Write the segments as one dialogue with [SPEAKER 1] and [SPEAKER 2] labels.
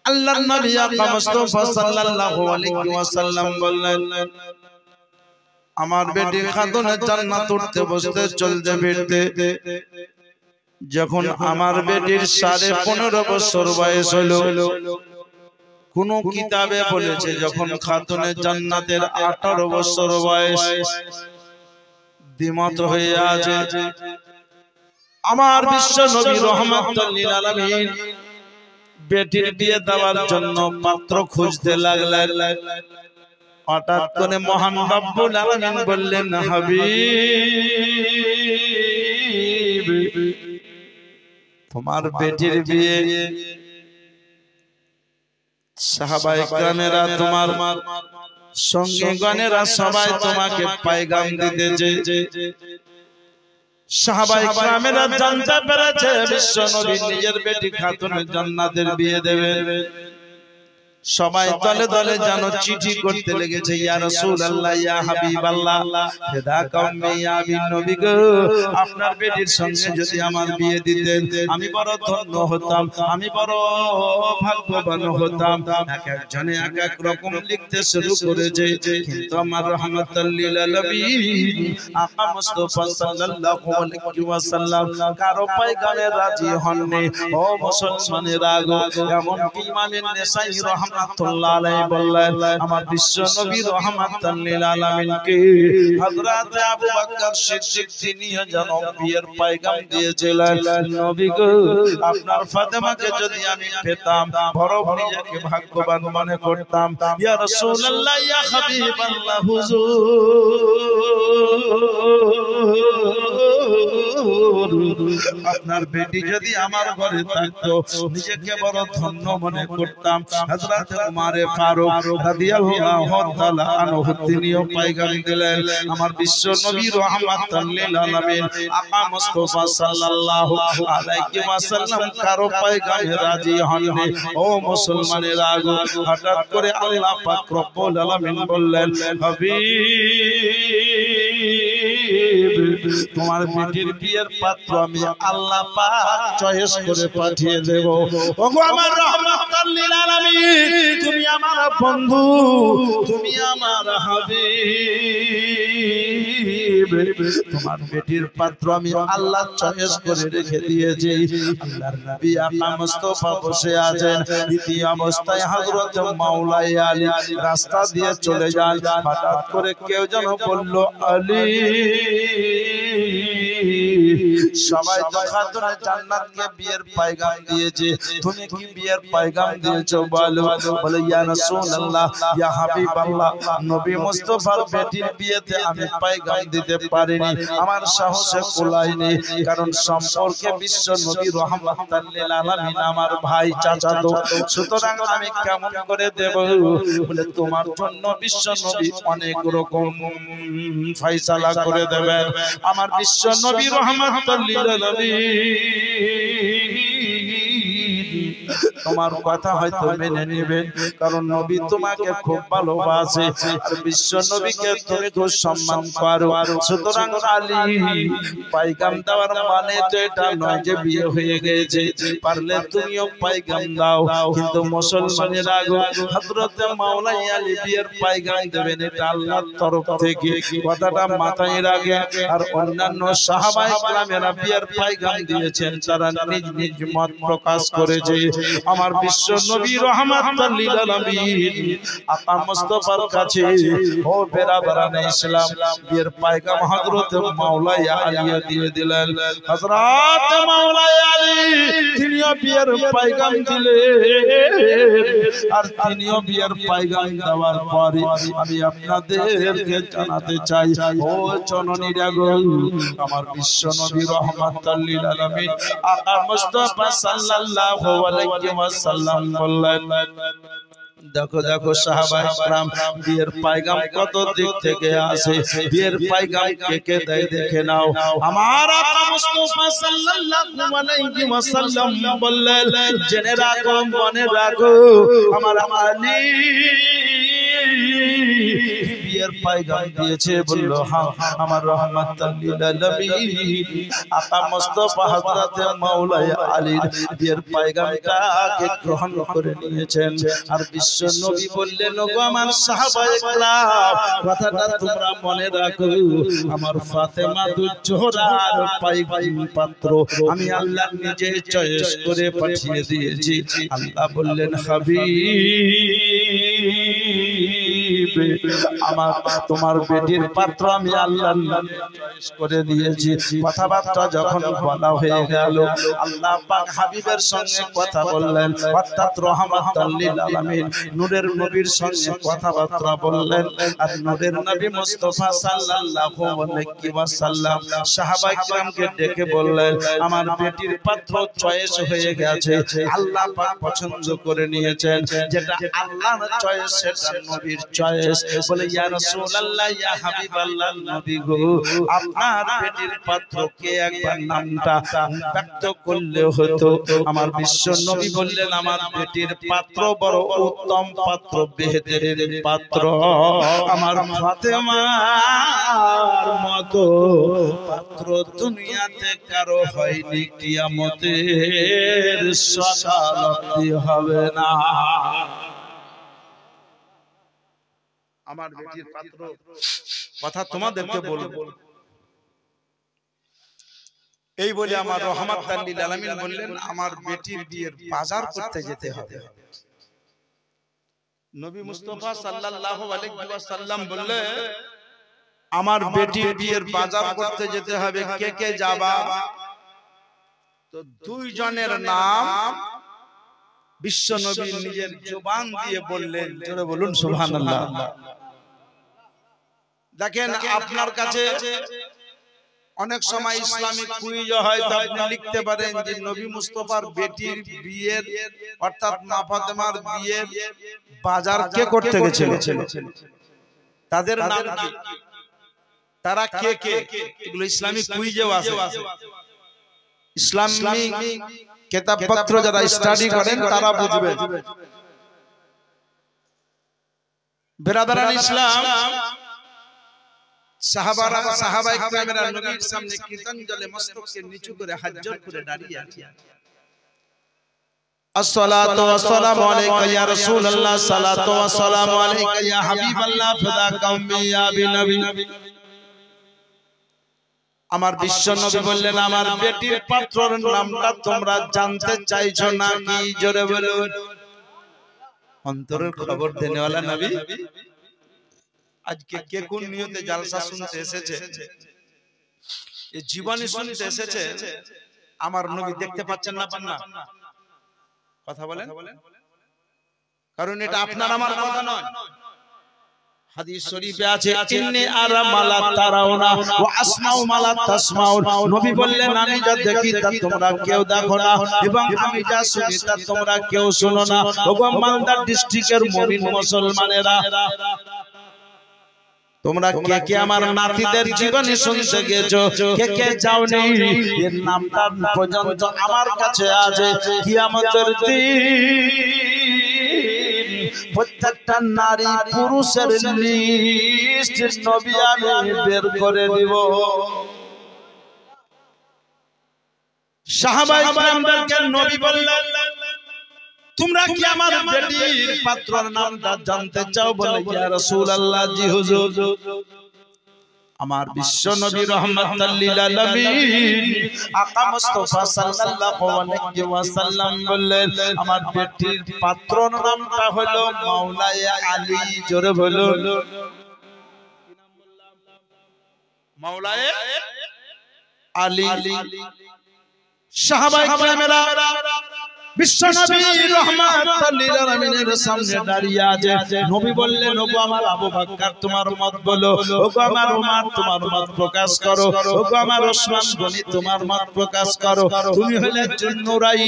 [SPEAKER 1] আল্লাহর নবী আকা মুস্তাফা সাল্লাল্লাহু আলাইহি ওয়াসাল্লাম বললেন, আমার বেটি খাতুনে জান্নাত উঠতে বসতে চলতে ফিরতে যখন আমার বেটির 15.5 বছর বয়স হলো, কোন কিতাবে বলেছে যখন খাতুনে জান্নাতের 18 বছর বয়স, দ্বিমত হয়ে আছে। আমার বিশ্ব নবী রাহমাতুল লিল আলামিন বেটির বিয়ে দেওয়ার জন্য পাত্র খুঁজতে লাগলেন। হঠাৎ করে মহান রব্বুল আলামিন বললেন, হাবিব তোমার বেটির বিয়ে সাহাবায়ে কেরামেরা তোমার সঙ্গীগণেরা সবাই তোমাকে পয়গাম দিতেছে। সাহাবায়ে কেরামেরা জানতে পেরেছে বিশ্ব নবী নিজের বেটি খাতুনে জান্নাতের বিয়ে দেবেন। সবাই দলে দলে যেন চিঠি করতে লেগেছে, ইয়া রাসূলুল্লাহ, ইয়া হাবিবাল্লাহ, হেদা কওমে ইয়া নবী গো, আপনার বেটির সঙ্গে যদি আমার বিয়ে দিতেন আমি বড় ধন্য হতাম, আমি বড় ভাগ্যবান হতাম। এক একজনে এক এক রকম লিখতে শুরু করেছে, কিন্তু আমার রাহমাতুল লিল আলামিন আকা মুস্তাফা সাল্লাল্লাহু আলাইহি ওয়াসাল্লাম কারো পয়গামে রাজি হননি। ও মুসলমানেরা গো, এমন কি ইমামে নেসাই রাহমাতুল্লাহ আলাইহি বললেন, আমার বিশ্ব নবী রাহমাতুল লিল আলামিনকে হযরত আবু বকর সিদ্দিক তিনি যেন বিয়ের পয়গাম দিয়েছিলেন, নবী গো আপনার ফাতেমাকে যদি আমি পেতাম বড় নিজেকে ভাগ্যবান মনে করতাম। ইয়া রাসূলুল্লাহ, ইয়া হাবিবাল্লাহ, হুজুর আপনার বেটি যদি আমার ঘরে থাকতো নিজেকে বড় ধন্য মনে করতাম। হযরত উমর ফারুক রাদিয়াল্লাহু তাআলা আনহু তিনিও পয়গাম দিলেন। আমার বিশ্ব নবী রাহমাতুল লিল আলামিন আকা মুস্তাফা সাল্লাল্লাহু আলাইহি ওয়াসাল্লাম কারো পয়গামে রাজি হননি। ও মুসলমানেরা গো, হঠাৎ করে আল্লাহ পাক রব্বুল আলামিন বললেন, হাবিব তোমার বেটির বিয়ের পাত্র আমি আল্লাহ পাক চয়েস করে পাঠিয়ে দেব। ওগো আমার রাহমাতুল লিল আলামিন, তুমি আমার বন্ধু, তুমি আমার হাবিব, তোমার বেটির পাত্র আমি আল্লাহ চয়েস করে রেখে দিয়েছি। আল্লাহর নবী আকা মুস্তাফা বসে আছেন, ইতি অবস্থায় হযরত মাওলাই আলী রাস্তা দিয়ে চলে যান। হঠাৎ করে কেউ যেন বলল, আলী সবাই তো খাতুনে জান্নাতকে বিয়ের পয়গাম দিয়েছে, তুমি কি বিয়ের পয়গাম দিয়েছো বলো? বলে, ইয়া রাসূলুল্লাহ, ইয়া হাবিবাল্লাহ, নবী মুস্তাফার বেটির বিয়েতে আমি পয়গাম দিতে পারিনি, আমার সাহসে কুলায়নি, কারণ সম্পর্কে বিশ্ব নবী রাহমাতুল লিল আলামিন আমার ভাই চাচাতো, সুতরাং আমি কেমন করে দেব? বলে, তোমার জন্য বিশ্ব নবী অনেক রকম ফয়সালা করে দেবেন। আমার বিশ্ব নবী রাহমাতুল লিল আলামিন তোমার কথা হয়তো মেনে নেবেন, কারণ নবী তোমাকে খুব ভালোবাসে আর বিশ্ব নবীকে তুমি খুব সম্মান করো। সুতরাং আলী পয়গাম দেওয়ার মানে তো এটা নয় যে বিয়ে হয়ে গেছে, পারলে তুমিও পয়গাম দাও। কিন্তু মুসলমানের আগে হযরত মাওলাই আলী বিয়ের পয়গাম দেবেন, এটা আল্লাহর তরফ থেকে, কথাটা মাথায় রাখে। আর অন্যান্য সাহাবায়ে কেরামেরা বিয়ের পয়গাম দিয়েছেন, তারা নিজ নিজ মত প্রকাশ করেছে। আমার বিশ্ব নবী রাহমাতুল লিল আলামিন আকা মুস্তাফার কাছে ও বেরাবরানে ইসলাম বিয়ের পয়গাম হযরত মাওলাই আলী দিয়ে দিলেন। হযরত মাওলাই আলী তিনিও বিয়ের পয়গাম দিলেন, আর তিনিও বিয়ের পয়গাম দেওয়ার পরে আমি আপনাদেরকে জানাতে চাই, ও জননীরা গো, আমার বিশ্ব নবী রাহমাতুল লিল আলামিন আকা মুস্তাফা সাল্লাল্লাহু আলাইহি ওয়াসাল্লাম বললেন, দেখো দেখো সাহাবায়ে কেরাম বিয়ের পয়গাম কত দিক থেকে আসে, বিয়ের পয়গাম কে কে দেয় দেখে নাও। আমার আকা মুস্তাফা সাল্লাল্লাহু আলাইহি ওয়াসাল্লাম বললেন, জেনে রাখো, মনে রাখো, আমার আলী বিয়ের পয়গাম দিয়েছে বলল হ্যাঁ আমার রাহমাতুল লিল আলামিন আকা মুস্তাফা হযরত মাওলানা আলীর বিয়ের পয়গামটাকে গ্রহণ করে নিয়েছেন আর বিশ্ব নবী বললেন ওগো আমার সাহাবায়ে কেরাম কথাটা তোমরা মনে রাখো আমার ফাতেমা জোহরার পয়গাম পাত্র আমি আল্লাহ নিজে চয়েস করে পাঠিয়ে দিয়েছি আল্লাহ বললেন হাবিব আমার তোমার বেটির পাত্র আমি আল্লাহ চয়েস করে দিয়েছি কথাবার্তা যখন বলা হয়ে গেল আল্লাহ পাক হাবিবের সঙ্গে কথা বললেন অর্থাৎ রাহমাতুল লিল আলামিন নূরের নবীর সঙ্গে কথাবার্তা বললেন আর নূরের নবী মুস্তাফা সাল্লাল্লাহু আলাইহি ওয়াসাল্লাম সাহাবায়ে কিরামকে ডেকে বললেন আমার বেটির পাত্র চয়েস হয়ে গেছে আল্লাহ পাক পছন্দ করে নিয়েছেন যেটা আল্লাহর চয়েস সেটা নবীর চয়েস বলে ইয়া রাসূলুল্লাহ ইয়া হাবিবাল্লাহ নবী গো আপনার বেটির পাত্রকে একবার নামটা ব্যক্ত করলে হতো আমার বিশ্ব নবী বললেন আমার বেটির পাত্র বড় উত্তম পাত্র বেহেতের পাত্র আমার ফাতেমার মতো পাত্র দুনিয়াতে কারো হয়নি কিয়ামতের সকাল অবধি হবে না আমার বেটির পাত্র কথা তোমাদেরকে বলবো এই বলে আমার রাহমাতুল লিল আলামিন বললেন আমার বেটির বিয়ের বাজার করতে যেতে হবে নবী মুস্তাফা সাল্লাল্লাহু আলাইহি ওয়াসাল্লাম বললেন আমার বেটির বিয়ের বাজার করতে যেতে হবে কে কে যাবা তো দুই জনের নাম বিশ্ব নবী নিজের জবান দিয়ে বললেন জোরে বলুন সুবহানাল্লাহ দেখেন আপনার কাছে অনেক সময় ইসলামিক কুইজ হয় তো আপনি লিখতে পারেন যে নবী মুস্তাফার বেটির বিয়ের অর্থাৎ মা ফাতেমার বিয়ের বাজার কে করতে গেছিল তাদের নাম কি তারা কে কে এগুলো ইসলামিক কুইজেও আছে ইসলামিক কিতাবপত্র যারা স্টাডি করেন তারা বুঝবেন বিরাদরান ইসলাম সাহাবায়ে কেরামেরা নবীর সামনে কীর্তনজলে মস্তককে নিচু করে হাত জোড় করে দাঁড়িয়ে আছেন আসসালাতু ওয়াসসালামু আলাইকা ইয়া রাসূলুল্লাহ সালাতু ওয়াসসালামু আলাইকা ইয়া হাবিবাল্লাহ ফাদাকা উম্মি ইয়া বিনবী আমার বিশ্ব নবী বললেন আমার বেটির পাত্রর নামটা তোমরা জানতে চাইছো না কি জোরে বলুন অন্তরের খবর দেনেওয়ালা নবী আজকে কে কোন নিয়তে জালসা শুনতে এসেছে এই জীবনী শুনতে এসেছে আমার নবী দেখতে পাচ্ছেন না পান না কথা বলেন কারণ এটা আপনার আমার কথা নয় হাদিস শরীফে আছে ইন্নী আরা মালা তারাউনা ওয়া আসমাউ মালা তাসমাউন নবী বললেন আমি যা দেখি তা তোমরা কেউ দেখো না এবং আমি যা শুনি তা তোমরা কেউ শোনো না ওগো মালদা ডিস্ট্রিক্টের মুমিন মুসলমানেরা তোমরা কে কে আমার নাতিদের জীবনী শুনতে গেছো কে কে যাওনি এর নামটা পর্যন্ত আমার কাছে আছে কিয়ামতের দিন প্রত্যেকটা নারী পুরুষের লিস্ট নবী আমি বের করে দিব সাহাবায়ে কেরামদেরকে নবী বললেন তোমরা কি আমার বেটির পাত্রর নামটা জানতে চাও বলে ইয়া রাসূলুল্লাহ জি হুজুর আমার বিশ্ব নবী রাহমাতুল লিল আলামিন আকা মুস্তাফা সাল্লাল্লাহু আলাইহি ওয়াসাল্লাম বললেন আমার বেটির পাত্রর নামটা হলো মাওলানা আলী জোরে বলুন মাওলানা আলী সাহাবায়ে কেরামেরা বিশ্বনবী রাহমাতুল লিল আলামিনের সামনে দাঁড়িয়ে আছে নবী বললেন ওগো আমার আবু বকর তোমার মত বলো ওগো আমার ওমর তোমার মত প্রকাশ করো ওগো আমার ওসমান গনি তোমার মত প্রকাশ করো তুমি হলে জুন্নুরাই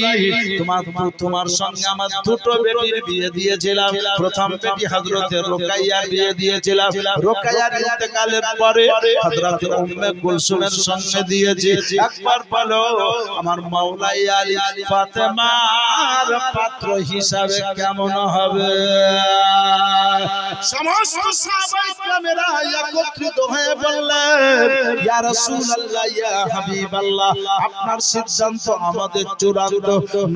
[SPEAKER 1] তোমার সঙ্গে আমার দুটো বেটির বিয়ে দিয়েছিলাম প্রথম বেটি হযরত রুকাইয়ার বিয়ে দিয়েছিলাম রুকাইয়ার ইন্তেকালের পরে হযরত উম্মে কুলসুমের সঙ্গে দিয়েছি একবার বলো আমার মাওলানা আলী ফাতেমা আমার পাত্র হিসাবে কেমন হবে? সমস্ত সাহাবায়ে কেরামেরা একত্রিত হয়ে বললেন, ইয়া রাসূলুল্লাহ, ইয়া হাবিবাল্লাহ, আপনার সিদ্ধান্ত আমাদের চূড়ান্ত।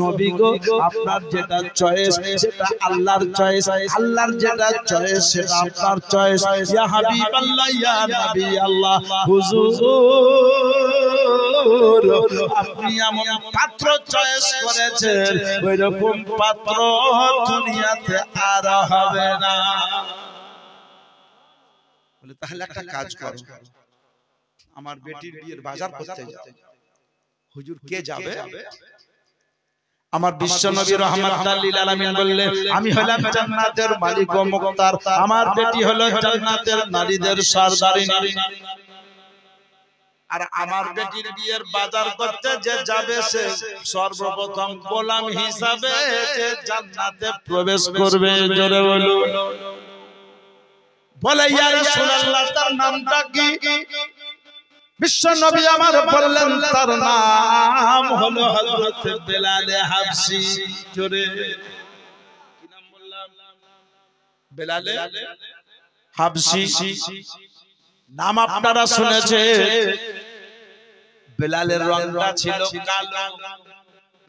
[SPEAKER 1] নবী গো, আপনার যেটা চয়েস সেটা আল্লাহর চয়েস, আল্লাহর যেটা চয়েস সেটা আপনার চয়েস। ইয়া হাবিবাল্লাহ, ইয়া নবী আল্লাহ, হুজুর আপনি এমন পাত্র চয়েস করেছেন, ওই রকম পাত্র দুনিয়াতে আর হবে না। বলে তাহলে একটা কাজ করো, আমার বেটির বিয়ের বাজার করতে যাও। হুজুর কে যাবে? আমার বিশ্ব নবী রাহমাতুল লিল আলামিন বললেন, আমি হলাম জান্নাতের মালিক ও মুক্তার, আমার বেটি হলো জান্নাতের নারীদের সরদারিনী। আর আমার বেটির বিয়ের বাজার করতে যে যাবে সে সর্বপ্রথম গোলাম হিসাবে যে জান্নাতে প্রবেশ করবে। জোরে বলুন। বলে ইয়া রাসূলুল্লাহ, তার নামটা কি? বিশ্ব নবী আমার বললেন, তার নাম হলো হযরত বেলাল হাবশী। জোরে কি নাম বললাম? বেলাল হাবশী। নাম আপনারা শুনেছেন। বেলালের রংটা ছিল কালো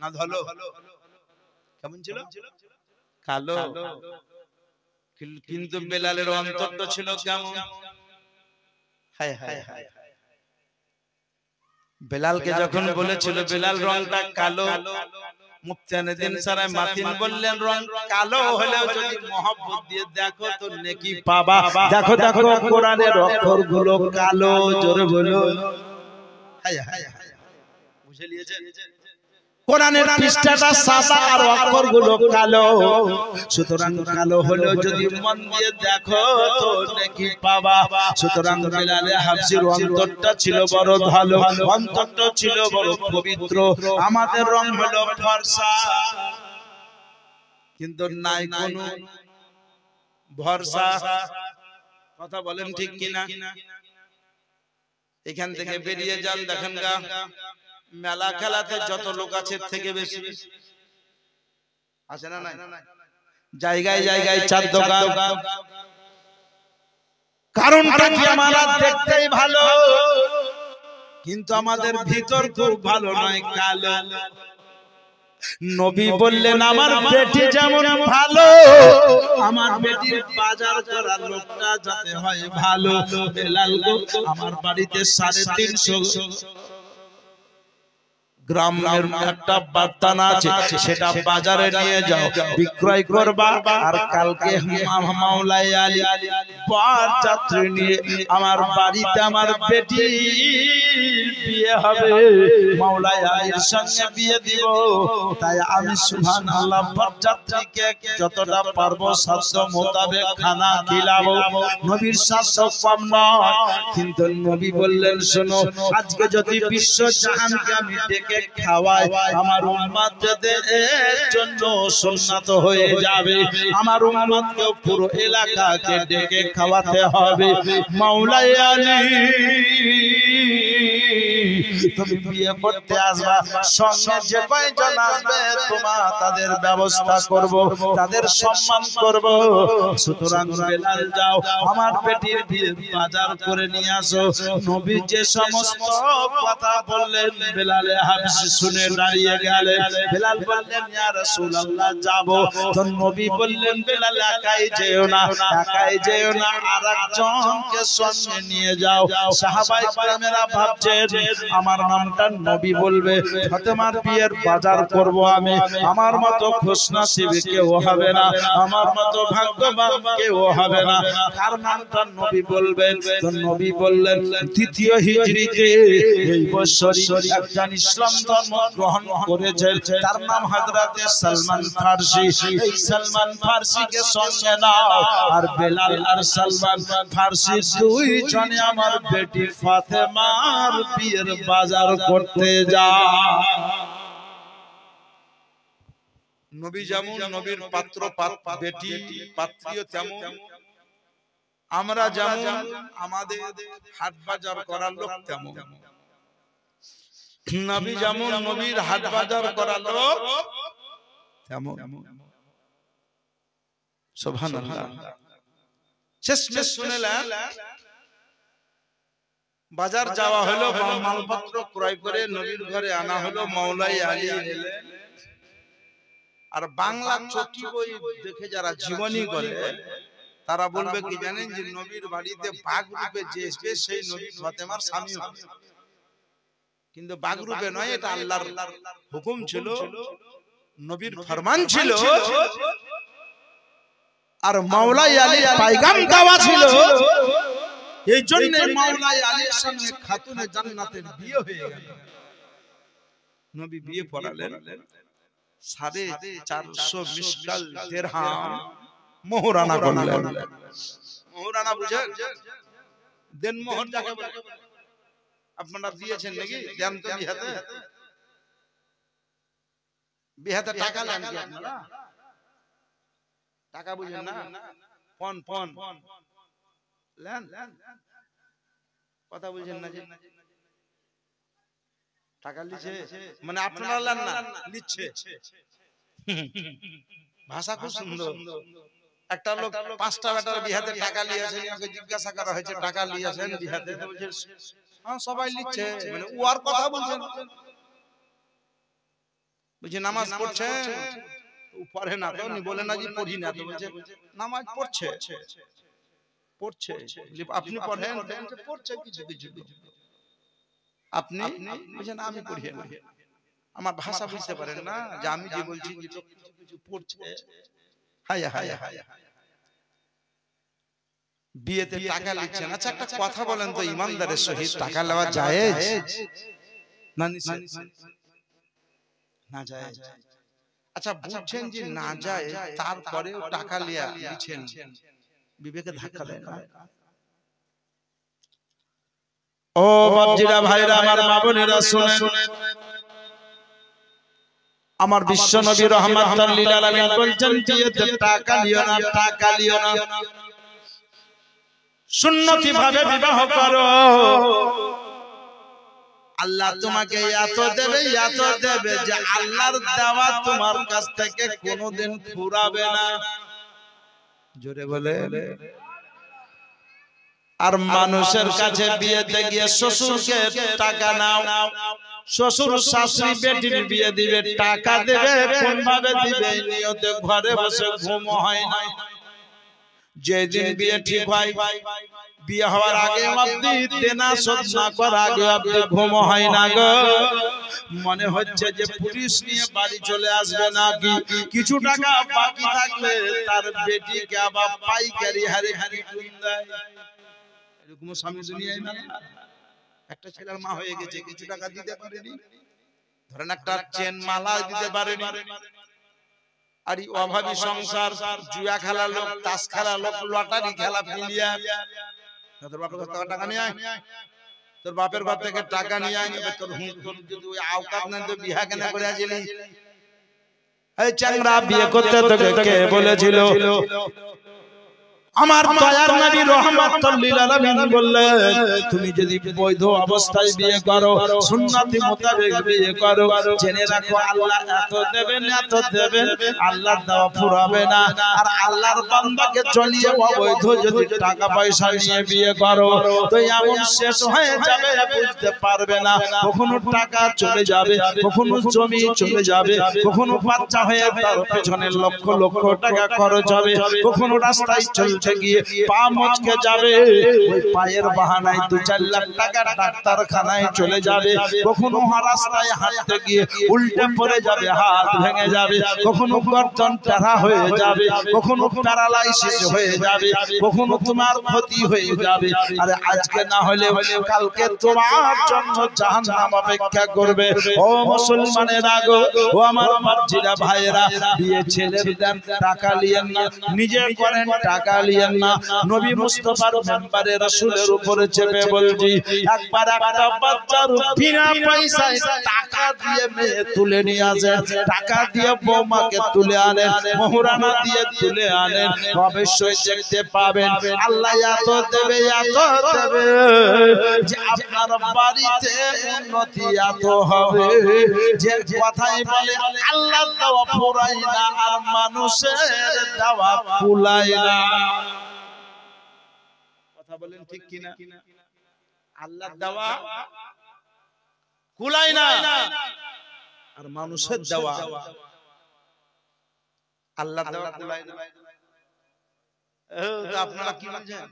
[SPEAKER 1] না ধলো? কেমন ছিল? কালো। কিন্তু বেলালের অন্তরটা ছিল কেমন? হায় হায় হায়। বেলালকে যখন বলেছিল বেলাল রংটা কালো, মুফতিয়ানুদ্দিন সারাই মাতিন বললেন, রং কালো হলেও যদি মহব্বত দিয়ে দেখো তো নেকি পাবা। দেখো দেখো কোরআনের অক্ষরগুলো কালো। জোরে বলো। হায় হায় হায়। বুঝে নিয়েছেন? কোরআনের পৃষ্ঠাটা সাদা আর অক্ষরগুলো কালো। সুতরাং কালো হলেও যদি মন দিয়ে দেখো তো নেকি পাবা। সুতরাং বেলাল হাবশীর অন্তরটা ছিল বড় ভালো, অন্তরটা ছিল বড় পবিত্র। আমাদের রং হলো ফর্সা, কিন্তু নাই কোনো ভরসা। কথা বলেন ঠিক কিনা? এখান থেকে বেরিয়ে যান, দেখেন গা মেলা খেলাতে যত লোক আছে থেকে বেশি আছে না নাই? জায়গায় জায়গায় চার দোকান। কারণটা কি? আমরা দেখতেই ভালো, কিন্তু আমাদের ভিতর খুব ভালো নয়, কালো। নবী বললেন, আমার বেটি যেমন ভালো, আমার বেটির বাজার করার লোকটা যাতে হয় ভালো। বেলাল গো, আমার বাড়িতে 350 গ্রামের একটা বার্তানা আছে, সেটা বাজারে নিয়ে যাও, বিক্রয় করবা। আর কালকে মাওলাই আলী পাঁচ যাত্রী নিয়ে আমার বাড়িতে আমার বেটি বিয়ে হবে, মাওলাই আলীর সঙ্গে বিয়ে দিব। তাই আমি সুবহানাল্লাহ পাঁচ যাত্রীকে যতটা পারবো সাধ্য মোতাবেক খানা খিলাবো। নবীর সাধ্য কম নয়, কিন্তু নবী বললেন, শোনো, আজকে যদি বিশ্ব জাহানকে আমি ডেকে খাওয়াই, আমার উম্মতদের জন্য সুন্নাত হয়ে যাবে। আমার উম্মতকে পুরো এলাকাকে ডেকে খাওয়াতে হবে। মাওলাই আলী, তুমি বিয়ে করতে আসবা, সঙ্গে যে কয়জন আসবে তোমার তাদের ব্যবস্থা করব, তাদের সম্মান করব। সুতরাং বেলাল যাও, আমার বেটির বিয়ে বাজার করে নিয়ে আসো। নবী যে সমস্ত কথা বললেন বেলাল হাবশী শুনে দাঁড়িয়ে গেলেন। বেলাল বললেন, ইয়া রাসূলুল্লাহ যাব। তো নবী বললেন, বেলাল একাই যেও না, একাই যেও না, আরেকজনকে সঙ্গে নিয়ে যাও। সাহাবায়ে কেরামেরা ভাবছেন আমার নামটা নবী বলবে, ফাতেমার বিয়ের বাজার করব আমি, আমার মতো খুশনসিব কেউ হবে না, আমার মতো ভাগ্যবান কেউ হবে না, কার নামটা নবী বলবেন? তো নবী বললেন, তৃতীয় হিজরিতে এই বছরই একজন ইসলাম ধর্ম গ্রহণ করেছেন, তার নাম হযরত সালমান ফারসি। এই সালমান ফারসিকে সঙ্গে নাও, আর বেলাল আর সালমান ফারসি দুই জনে আমার বেটি ফাতেমার বিয়ের বাজার করতে যায়। নবী যেমন নবীর পাত্র বেটি পাত্রীও তেমন, আমরা যেমন আমাদের হাট বাজার করার লোক তেমন। নবী যেমন নবীর হাট বাজার করার লোক, তেমন সুবহানাল্লাহ। শেষমেশ শুনলেন বাজার যাওয়া হলো, মালপত্র ক্রয় করে নবীর ঘরে আনা হলো। মাওলাই আলী এলেন। আর বাংলা চটি বই দেখে যারা জীবনী করে তারা বলবে কি জানেন, যে নবীর বাড়িতে বাঘ রূপে যে আসবে সেই নবী ফাতেমার স্বামী হবে। কিন্তু বাঘ রূপে নয়, এটা আল্লাহর হুকুম ছিল, নবীর ফরমান ছিল। আর মাওলাই আলী পয়গাম দেওয়া ছিল, এই জন্য মাওলাই আলীর সঙ্গে খাতুনে জান্নাতের বিয়ে হয়ে গেল। নবী বিয়ে পড়ালেন, 450 মিসকাল দিরহাম মোহরানা করলেন। মোহরানা বুঝেন? দেন মোহর যাকে বলে। আপনারা দিয়েছেন নাকি? দেন তো বিহাতে। বিহাতে টাকা নেন কি আপনারা? টাকা বুঝেন না? পন পন লেন, কথা বুঝেন না? যে টাকা লিছে মানে আপনারা লেন না, লিচ্ছে। ভাষা খুব সুন্দর। একটা লোক 5টা বেটার বিহাতে টাকা লিয়েছেন, ওকে জিজ্ঞাসা করা হয়েছে টাকা লিয়েছেন বিহাতে, তো বলছে হ্যাঁ সবাই লিচ্ছে। মানে ও আর কথা বলছেন, বলছে নামাজ পড়ছে, পড়ে না তো, বলে না যে পড়ি না, তো বলছে নামাজ পড়ছে পড়ছে। আপনি পড়েন? পড়ছে কিছু কিছু। আপনি বলছেন আমি পড়ি না, আমার ভাষা বুঝতে পারেন না, যে আমি যে বলছি কিছু কিছু পড়ছে। হায় হায় হায়, বিয়েতে টাকা লিখছেন। আচ্ছা একটা কথা বলেন তো, ইমানদারের সহিত টাকা নেওয়া জায়েজ না নিষেধ? না জায়েজ। আচ্ছা বুঝছেন যে না জায়েজ, তারপরেও টাকা লিখছেন, বিবেকে ধাক্কা দেয় না? ও বাপজিরা, ভাইরা আমার, মা বোনেরা শুনেন, আমার বিশ্ব নবী রাহমাতুল লিল আলামিন বলছেন, বিয়েতে টাকা লিও না, টাকা লিও না, সুন্নতি ভাবে বিবাহ করো। আল্লাহ তোমাকে এত দেবে, এত দেবে যে আল্লাহর দেওয়া তোমার কাছ থেকে কোনোদিন ফুরাবে না। জোরে বলে। আর মানুষের কাছে বিয়েতে গিয়ে শ্বশুরকে টাকা নাও, শ্বশুর শাশুড়ি বেটির বিয়ে দিবে, টাকা দেবে, কোন ভাবে দিবে নিয়তে ঘরে বসে ঘুম হয় না। যেদিন বিয়ে ঠিক হয়, বিয়ে হওয়ার আগে অবধি দেনা শোধ না করার আগে অবধি ঘুম হয় না গো। মনে হচ্ছে যে পুলিশ নিয়ে বাড়ি চলে আসবে, নাকি কিছু টাকা বাকি থাকলে তার বেটিকে আবার পাইকারি হারে হারে দেয়। এরকম স্বামী দুনিয়ায় না। একটা ছেলের মা হয়ে গেছে, কিছু টাকা দিতে পারেনি, ধরেন একটা চেন মালা দিতে পারেনি, আর এই অভাবী সংসার, জুয়া খেলা লোক, তাস খেলা লোক, লটারি খেলা ফিলিয়া, তোর বাপের ঘর থেকে টাকা নিয়ে আয়, তোর বাপের ঘর থেকে টাকা নিয়ে আয়, তোর যদি ওই আওকাত না তো বিয়া কেন করে আসিলি? এই চ্যাংড়া, বিয়ে করতে তোকে কে বলেছিল? আমার দয়ার নবী রাহমাতুল লিল আলামিন বললেন, তুমি যদি বৈধ অবস্থায় বিয়ে করো, সুন্নতি মোতাবেক বিয়ে করো, জেনে রাখো আল্লাহ এত দেবেন, এত দেবেন, আল্লাহর দেওয়া ফুরাবে না। আর আল্লাহর বান্দাকে চলিয়ে অবৈধ যদি টাকা পয়সা নিয়ে বিয়ে করো, তো এমন শেষ হয়ে যাবে বুঝতে পারবে না। কখনো টাকা চলে যাবে, কখনো জমি চলে যাবে, কখনো বাচ্চা হয়ে তার পেছনে লক্ষ লক্ষ টাকা খরচ হবে, কখনো রাস্তায় চলতে গিয়ে পা মচকে যাবে, ওই পায়ের বাহানায় 2-4 লাখ টাকা ডাক্তারখানায় চলে যাবে, কখনো রাস্তায় হাঁটতে গিয়ে উল্টে পড়ে যাবে, হাত ভেঙে যাবে, কখনো গর্দন টেরা হয়ে যাবে, কখনো প্যারালাইসিস হয়ে যাবে, কখনো তোমার ক্ষতি হয়ে যাবে। আরে আজকে না হলে কালকে তোমার জন্য জাহান্নাম অপেক্ষা করবে। ও মুসলমানের আগো, ও আমার বাপজিরা ভাইয়েরা, বিয়ে ছেলের দেন, টাকা লিয়েন না, নিজে করেন টাকা দাঁড়িয়েন না। নবী মুস্তাফার মেম্বারে রাসূলের উপরে চেপে বলছি, একবার একটা বাচ্চার বিনা পয়সায় টাকা দিয়ে মেয়ে তুলে নিয়ে আসেন, টাকা দিয়ে বৌমাকে তুলে আনেন, মোহরানা দিয়ে তুলে আনেন, অবশ্যই দেখতে পাবেন আল্লাহ এত দেবে যে আপনার বাড়িতে উন্নতি এত হবে যে কথাই বলে আল্লাহ দেওয়া ফুরায় না আর মানুষের দেওয়া ফুলায় না। কথা বলেন ঠিক কিনা? আল্লাহ দেওয়া কুলায় না আর মানুষের দেওয়া আল্লাহ দেওয়া কুলায় না। আপনারা কি বলছেন?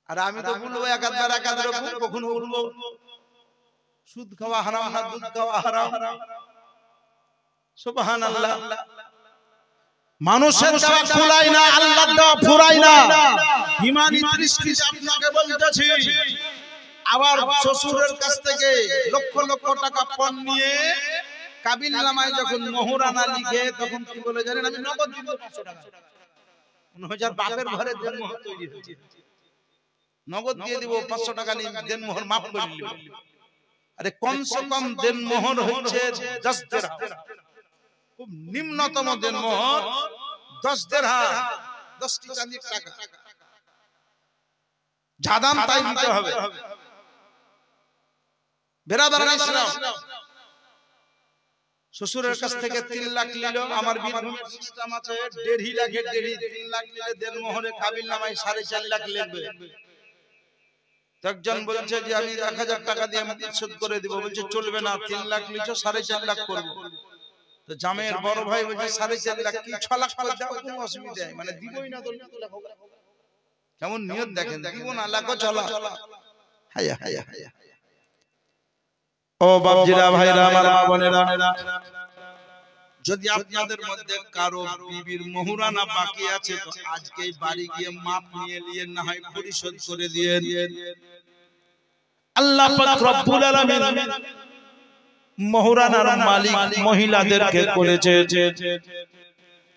[SPEAKER 1] আর আমি তো বলবো একাধার কখন বলবো সুদ খাওয়া হারাম না দুধ খাওয়া হারাম। সুবহানাল্লাহ। মানুষের দেওয়া কুলায় না, আল্লাহর দেওয়া ফুরায় না। ঈমানি দৃষ্টিতে আপনাকে বলতেছি, আবার শ্বশুরের কাছ থেকে লক্ষ লক্ষ টাকা পণ নিয়ে কাবিল নামায় যখন মোহরানা লিখে তখন কি বলে জানেন? আমি নগদ দিব 500 টাকা। মনে হয় যার বাপের ঘরে দেনমোহর তৈরি হচ্ছে, নগদ দিয়ে দিব 500 টাকা নিয়ে দেনমোহর মাফ করে দিল। আরে কমসে কম দেনমোহর হচ্ছে 10 দিরহাম, খুব নিম্নতম দেনমোহর 10 দিরহাম, 10টি চাঁদির টাকা। যা দাম তাই দিতে হবে। বেরাদার ইসলাম, শ্বশুরের কাছ থেকে 3 লাখ নিল, আমার বীরভূমের সিস্টেম আছে 1.5 লাখের 3 লাখ নিলে দেনমোহরে কাবিল নামায় 4.5 লাখ লাগবে। একজন বলছে যে আমি 1000 টাকা দিয়ে শোধ করে দিব, বলছে চলবে না, 3 লাখ নিছো 4.5 লাখ করব। তো জামের বড় ভাই বলছে 4.5 লাখ কি 6 লাখ করে দাও, কোনো অসুবিধা নেই, মানে দিবই না। কেমন নিয়ত দেখেন, দিব না লাখো চলা। হায়া হায়া হায়া। ও বাপজিরা, ভাইরা, আমার মা বোনেরা, যদি আপনাদের মধ্যে কারো বিবির মোহরানা বাকি আছে তো আজকেই বাড়ি গিয়ে মাপ নিয়ে নিয়ে না হয় পরিশোধ করে দিয়ে। আল্লাহ পাক রব্বুল আলামিন মোহরানার মালিক মহিলাদেরকে করেছে,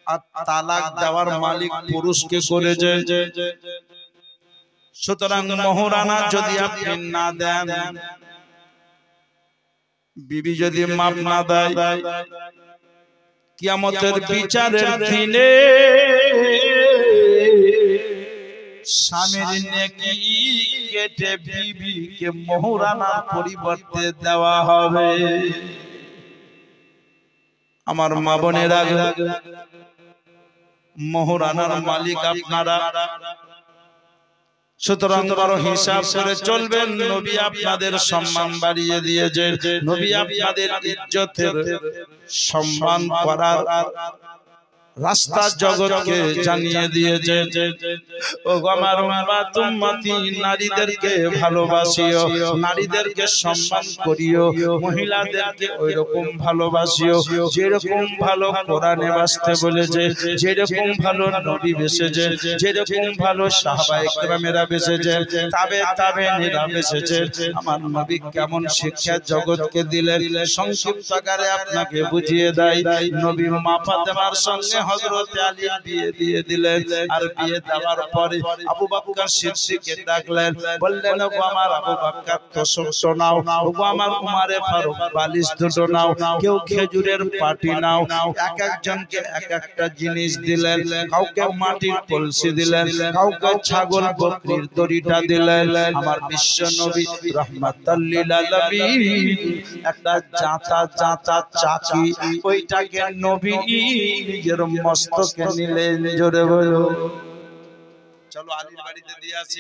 [SPEAKER 1] আর তালাক দেওয়ার মালিক পুরুষকে করেছে। সুতরাং মোহরানা যদি আপনি না দেন, বিবি যদি মাপ না দেয়, কিয়ামতের বিচারের দিনে স্বামীর নেকি কেটে বিবিকে মোহরানার পরিবর্তে দেওয়া হবে। আমার মা বোনেরা, মোহরানার মালিক আপনারা, সুতরাং বড় হিসাব করে চলবেন। নবী আপনাদের সম্মান বাড়িয়ে দিয়েছে, নবী আপনাদের ইজ্জতের সম্মান করার রাস্তা জগৎকে জানিয়ে দিয়েছে। ও আমার উম্মত উম্মতি, নারীদেরকে ভালোবাসিও, নারীদেরকে সম্মান করিও, মহিলাদেরকে ওইরকম ভালোবাসিও যেরকম ভালো কোরআনে বাসতে বলেছে, যেরকম ভালো নবী বেসেছে, যেরকম ভালো সাহাবায়ে কেরামেরা বেসেছে, তাবেঈরা বেসেছে। আমার নবী কেমন শিক্ষা জগৎকে দিলেন, সংক্ষিপ্ত আকারে আপনাকে বুঝিয়ে দেয়। নবী মা ফাতেমার সঙ্গে হযরত আলী বিয়ে দিয়ে দিলেন, আর বিয়ে দেওয়ার পরে আবু বকর সিদ্দিককে ডাকলেন, বললেন ওগো আমার আবু বকর তোষক নাও, ওগো আমার উমারে ফারুক বালিশ দুটো নাও, কেউ খেজুরের পাটি নাও। এক একজনকে এক একটা জিনিস দিলেন, কাউকে মাটির কলসি দিলেন, কাউকে ছাগল বকরির দড়িটা দিলেন। আমার বিশ্ব নবী রাহমাতাল লিল আলামিন একটা জাঁতা চাকি, ওইটাকে নবী নিজের মস্তকে নিলেন। জোরে বলো, চলো আলীর বাড়িতে দিয়ে আসি।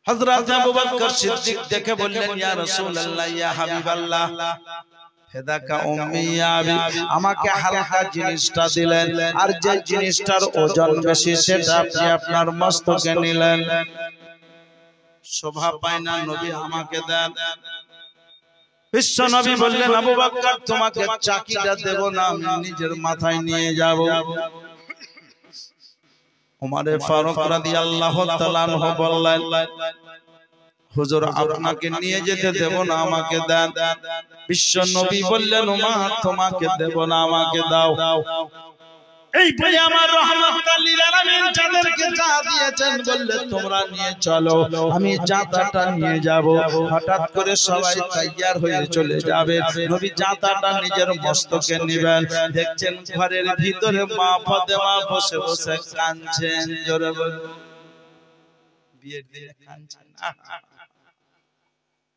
[SPEAKER 1] হযরত আবু বকর সিদ্দিক দেখে বললেন, ইয়া রাসূলুল্লাহ, ইয়া হাবিবাল্লাহ, ফেদাকা উম্মি ইয়া আবি, আমাকে হালকা জিনিসটা দিলেন, আর যে জিনিসটার ওজন বেশি সেটা আপনি আপনার মস্তকে নিলেন। শোভা পায় না, নবী আমাকে দেন। বিশ্ব নবী বললেন, আবু বকর তোমাকে চাকিটা দেব না, আমি নিজের মাথায় নিয়ে যাব। উমারে ফারুক রাদিয়াল্লাহু তাআলা আনহু বললেন, হুজুর আপনাকে নিয়ে যেতে দেব না, আমাকে দেন। বিশ্ব নবী বললেন, উমর তোমাকে দেব না, আমাকে দাও। এই বলে আমার রহমাতুল লিল আলামিন যাদেরকে যা দিয়েছেন বললেন তোমরা নিয়ে চলো, আমি জাতাটা নিয়ে যাব। হঠাৎ করে সবাই তৈয়ার হয়ে চলে যাবে। নবী জাতাটা নিজের মস্তকে নেবেন, দেখছেন ঘরের ভিতরে মা ফাতেমা বসে বসে কাঁদছেন। জোরে বলুন, বিয়ের দিনে কাঁদছেন।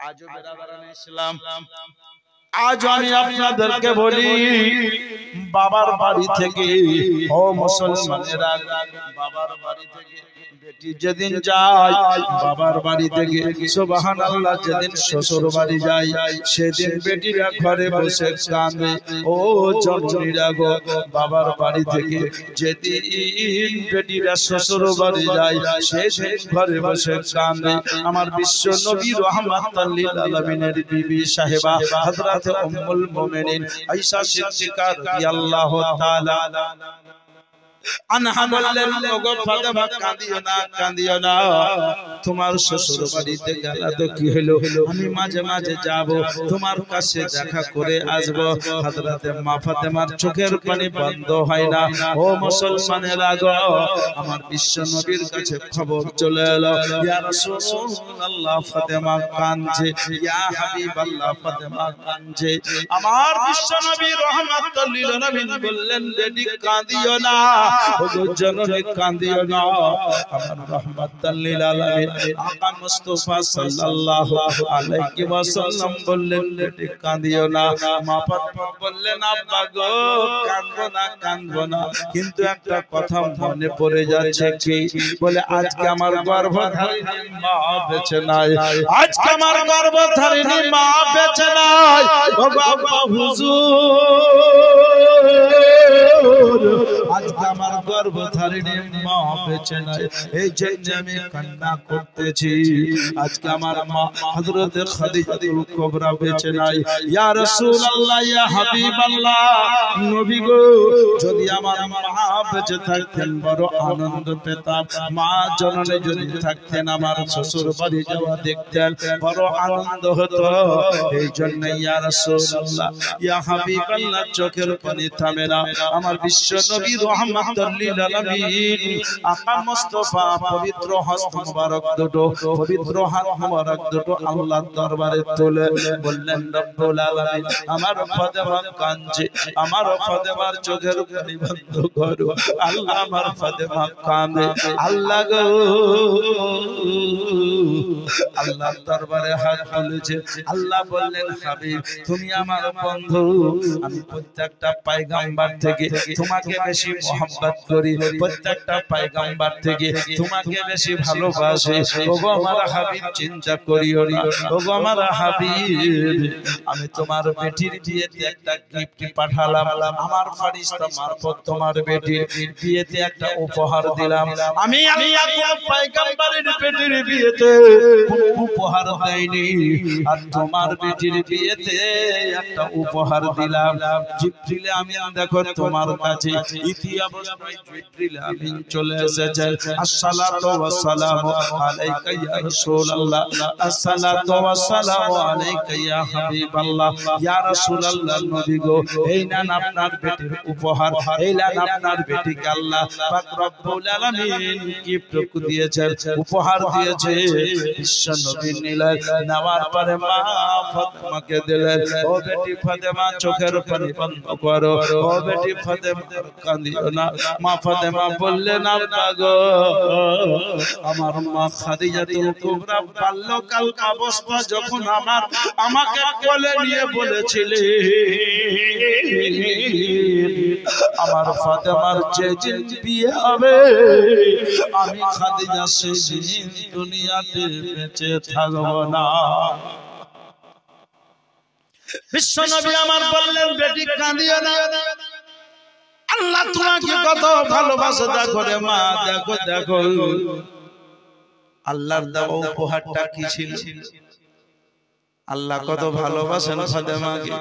[SPEAKER 1] আজও বেরাদারান ইসলাম, আজ আমি আপনাদেরকে বলি, বাবার বাড়ি থেকে, ও মুসলমানেরা, বাবার বাড়ি থেকে বেটি যেদিন যায়, বাবার বাড়ি থেকে সুবহানাল্লাহ যেদিন শ্বশুর বাড়ি যায়, সেদিন বেটিরা ঘরে বসে কাঁদে। ও জননীরা গো, বাবার বাড়ি থেকে যেদিন বেটিরা শ্বশুর বাড়ি যায়, সেদিন ঘরে বসে কাঁদে। আমার বিশ্ব নবী রাহমাতুল লিল আলামিনের বিবি সাহেবা হযরত উম্মুল মুমিনিন আয়েশা সিদ্দিকা রাদিয়াল্লাহু তাআলা আনহা বললেন, ওগো ফাতেমা কাঁদিও না, কাঁদিও না, তোমার শ্বশুর বাড়িতে গেলে তো কি হলো, আমি মাঝে মাঝে যাব, তোমার কাছে দেখা করে আসব। হযরত মা ফাতেমার চোখের পানি বন্ধ হয় না। ও মুসলমানেরা গো, আমার বিশ্ব নবীর কাছে খবর চলে এলো, ইয়া রাসূলুল্লাহ ফাতেমা কাঁদছে, ইয়া হাবিবাল্লাহ ফাতেমা কাঁদছে। আমার বিশ্ব নবী রাহমাতুল লিল আলামিন বললেন, বেটি কাঁদিও না, ওগো জননী কাঁদিও না। আমার রাহমাতুল লিল আলামিন আকা মুস্তাফা সাল্লাল্লাহু আলাইহি ওয়াসাল্লাম বললেন, বেটি কাঁদিও না। মা ফাতেমা বললেন, আব্বা গো কাঁদবো না, কাঁদবো না, কিন্তু একটা কথা মনে পড়ে যাচ্ছে, কি বলে, আজকে আমার গর্ভধারিণী মা বেঁচে নাই, আজকে আমার গর্ভধারিণী মা বেঁচে নাই। ও বাবা হুজুর, আজকে আমার গর্ভধারিণী মা বেঁচে নাই, এই জন্য আমি কান্না করতেছি। আজকে আমার মা হযরত খাদিজাতুল কুবরা বেঁচে নাই। ইয়া রাসূলুল্লাহ, ইয়া হাবিবাল্লাহ, নবী গো, যদি আমার মা বেঁচে থাকতেন বড় আনন্দ পেতাম। মা জননী যদি থাকতেন, আমার শ্বশুর বাড়ি যাওয়া দেখতেন, বড় আনন্দ হতো। এই জন্য ইয়া রাসূলুল্লাহ, ইয়া হাবিবাল্লাহ, চোখের পানি থামে না। আমার বিশ্ব নবী রাহমাতুল লিল আলামিন আকা মুস্তাফা পবিত্র হস্ত মুবারক দুটো, পবিত্র হাত মুবারক দুটো আল্লাহর দরবারে তুলে বললেন, রব্বুল আলামিন, আমার ফাতেমা কাঁদছে, আমার ফাতেমার চোখের পানি বন্ধ করো। আল্লাহ, আমার ফাতেমা কাঁদে। আল্লাহ গো, আল্লাহর দরবারে হাত তুলেছে। আল্লাহ বললেন, হাবিব, তুমি আমার বন্ধু, আমি প্রত্যেকটা পয়গম্বর থেকে তোমাকে বেশি মহব্বত করি, প্রত্যেকটা পয়গম্বর থেকে তোমাকে বেশি ভালোবাসি। ওগো আমার হাবিব, চিন্তা করিও না। ওগো আমার হাবিব, আমি তোমার বেটির বিয়েতে একটা গিফট পাঠালাম, আমার ফেরেশতা মারফত তোমার বেটির বিয়েতে একটা উপহার দিলাম। আমি আল্লাহ কোন পয়গম্বরের বেটির বিয়েতে কোনো উপহার দেইনি, আর তোমার বেটির বিয়েতে একটা উপহার দিলাম। জিবরিল আমিন দেখো তোমার কাছে ইতিহাবস্থায় জিবরিল আমিন চলে এসেছেন। আসসালাতু ওয়াসসালামু আলাইকা ইয়া রাসূলুল্লাহ, আসসালাতু ওয়াসসালামু আলাইকা ইয়া হাবিবাল্লাহ, ইয়া রাসূলুল্লাহ, নবী গো, এই নেন আপনার বেটির উপহার, এই নেন আপনার বেটিকে আল্লাহ পাক রব্বুল আলামিন গিফট দিয়েছেন, উপহার দিয়েছে। বিশ্ব নবী নিলেন, নেওয়ার পরে মা ফাতেমাকে দিলেন। ও বেটি ফাতেমা, চোখের পানি বন্ধ করো। ও বেটি ফাতেমা, কাঁদিও না। মা ফাতেমা বললেন, আব্বা গো, আমার মা খাদিজাতুল কুবরা বাল্যকাল অবস্থা যখন আমাকে কোলে নিয়ে বলেছিলেন, আমার ফাতেমার যেদিন বিয়ে হবে, আমি খাদিজা সেদিন দুনিয়াতে বেঁচে থাকব না। বিশ্বনবী আমার বললেন, বেটি কাঁদিও না, আল্লাহ তোমাকে কত ভালোবাসে, দেখো রে মা, দেখো দেখো। আল্লাহর দেওয়া উপহারটা কি ছিল? আল্লাহ কত ভালোবাসেন ফাতেমাকে।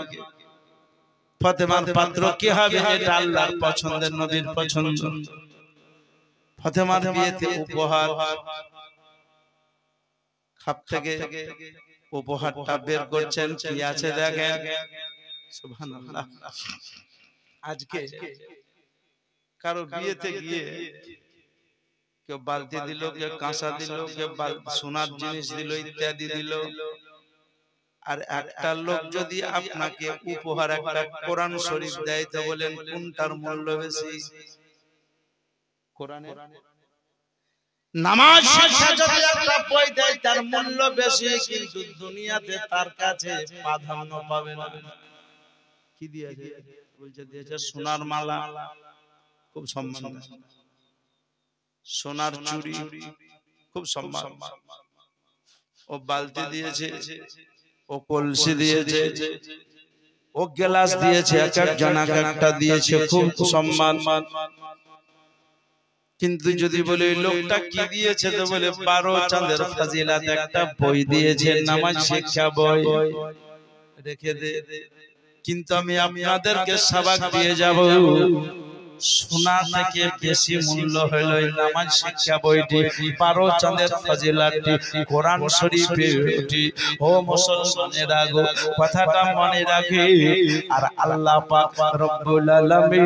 [SPEAKER 1] ফাতেমার পাত্র কি হবে, এটা আল্লাহর পছন্দের, নবীর পছন্দ। ফাতেমার বিয়েতে উপহার, খাপ থেকে উপহারটা বের করছেন, কি আছে দেখেন। সুবহানাল্লাহ। আজকে কারো বিয়েতে গিয়ে কেউ বালতি দিল, কেউ কাঁসা দিল, কেউ সোনার জিনিস দিল, ইত্যাদি দিল। আর একটা লোক যদি আপনাকে উপহার একটা কোরআন শরীফ দেয় তো বলেন কোনটার মূল্য বেশি? কোরআনের। নামাজ শিক্ষা যদি একটা বই দেয় তার মূল্য বেশি, কিন্তু দুনিয়াতে তার কাছে প্রাধান্য পাবে না। কি দিয়েছে? বলছে দিয়েছে সোনার মালা, খুব সম্মান, সোনার চুড়ি, খুব সম্মান। ও বালতি দিয়েছে, ও কলসি দিয়েছে, ও গ্লাস দিয়েছে, এক একজন এক একটা দিয়েছে, খুব সম্মান। কিন্তু যদি বলে লোকটা কি দিয়েছে তো বলে 12 চাঁদের ফাজিলাত একটা বই দিয়েছে, নামাজ শিক্ষা বই, রেখে দে। কিন্তু আমি আপনাদেরকে সবাক দিয়ে যাব, সোনা থেকে বেশি মূল্য হলো এই নামাজ শিক্ষা বইটি, 12 চাঁদের ফাজিলাতটি, কোরআন শরীফটি। ও মুসলমানেরা গো, কথাটা মনে রাখে। আর আল্লাহ পাক রব্বুল আলামিন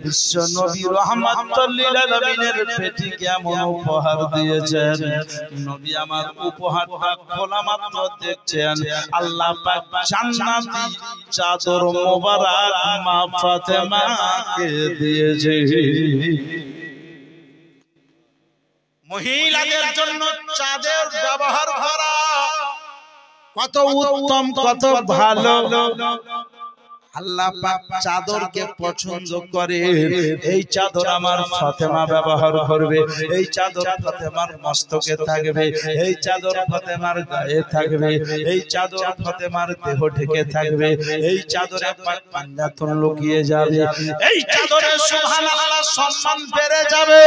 [SPEAKER 1] বিশ্ব নবী রাহমাতুল লিল আলামিনের পেটে কেমন উপহার দিয়েছেন। নবী আমার উপহারটা খোলা মাত্র দেখছেন, আল্লাহ পাক জান্নাতি চাদর মোবারক মা ফাতেমাকে দিয়েছে। মহিলাদের জন্য চাদর ব্যবহার করা কত উত্তম, কত ভালো। আল্লাহ পাক চাদরকে পছন্দ করে। এই চাদর আমার ফাতেমা ব্যবহার করবে, এই চাদর ফাতেমার মস্তকে থাকবে, এই চাদর ফাতেমার গায়ে থাকবে, এই চাদর ফাতেমার দেহ ঢেকে থাকবে, এই চাদরে পাক পাঞ্জাতন লুকিয়ে যাবে, এই চাদরে সুবহানাল্লাহ সম্মান বেড়ে যাবে।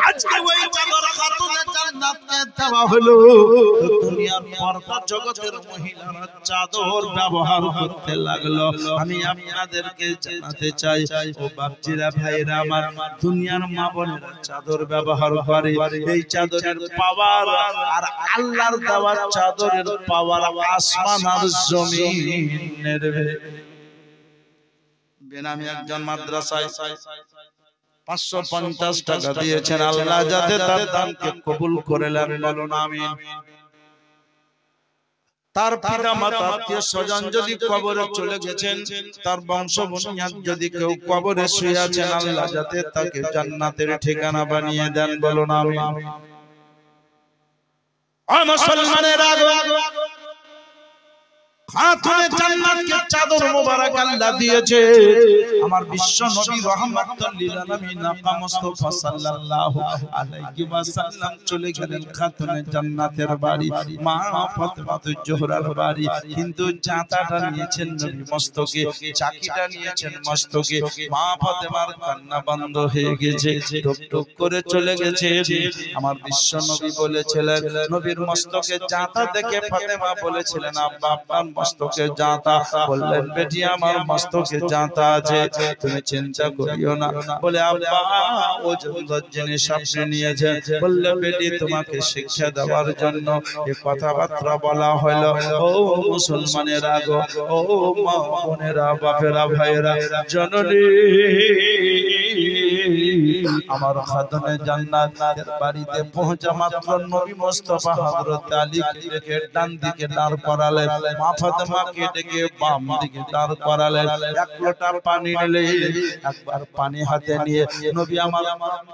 [SPEAKER 1] আজকে ওই চাদর খাতুনে জান্নাতকে দেওয়া হলো, দুনিয়ার পর্দা জগতের মহিলারা চাদর ব্যবহার করতে লাগলো। আমি আপনাদেরকে জানাতে চাই, ও বাপজিরা ভাইরা আমার, দুনিয়ার মা বোনেরা চাদর ব্যবহার করে, এই চাদরের পাওয়ার আর আল্লাহর দেওয়া চাদরের পাওয়ার আসমান আর জমিনের। বেনামি একজন মাদ্রাসায় 550 টাকা দিয়েছেন, আল্লাহ যাতে তার দানকে কবুল করে নেন, বলুন আমিন। তার পিতা মাতা আত্মীয় স্বজন যদি কবরে চলে গেছেন, তার বংশ বুনিয়াদ যদি কেউ কবরে শুয়ে আছেন, আল্লাহ যাতে তাকে জান্নাতের ঠিকানা বানিয়ে দেন, বলুন আমিন। ও মুসলমানেরা, খাতুনে জান্নাতকে চাদর মোবারক আল্লাহ দিয়েছে। আমার বিশ্ব নবী রাহমাতুল লিল আলামিন আকা মুস্তাফা সাল্লাল্লাহু আলাইহি ওয়াসাল্লাম চলে গেলেন খাতুনে জান্নাতের বাড়ি, মা ফাতেমাতুজ জোহরার বাড়ি। কিন্তু জাঁতাটা নিয়েছেন নবী মস্তকে, চাকিটা নিয়েছেন মস্তকে। মা ফাতেমার কান্না বন্ধ হয়ে গেছে, টুক টুক করে চলে গেছে। আমার বিশ্ব নবী বলেছিলেন, নবীর মস্তকে জাঁতা দেখে ফাতেমা বলেছিলেন, আব্বা আপনার মস্তকে জাঁতা। বললেন, বেটি আমার মস্তকে জাঁতা আছে, তুমি চিন্তা করিও না। বলে, আব্বা ও জিনিস আপনি নিয়েছেন। বললে, বেটি তোমাকে শিক্ষা দেওয়ার জন্য এই কথাবার্তা বলা হলো। ও মুসলমানেরা গো, ও মা বোনেরা, বাপেরা, ভাইরা, জননী, আমার খাতুনে জান্নাতের বাড়িতে পৌঁছা মাত্র নবী মুস্তাফা হযরত আলীকে ডান দিকে দাঁড় করালেন, মা ফাতেমাকে ডেকে বাম দিকে দাঁড় করালেন। এক লোটা পানি নিলে একবার পানি হাতে নিয়ে নবী আমার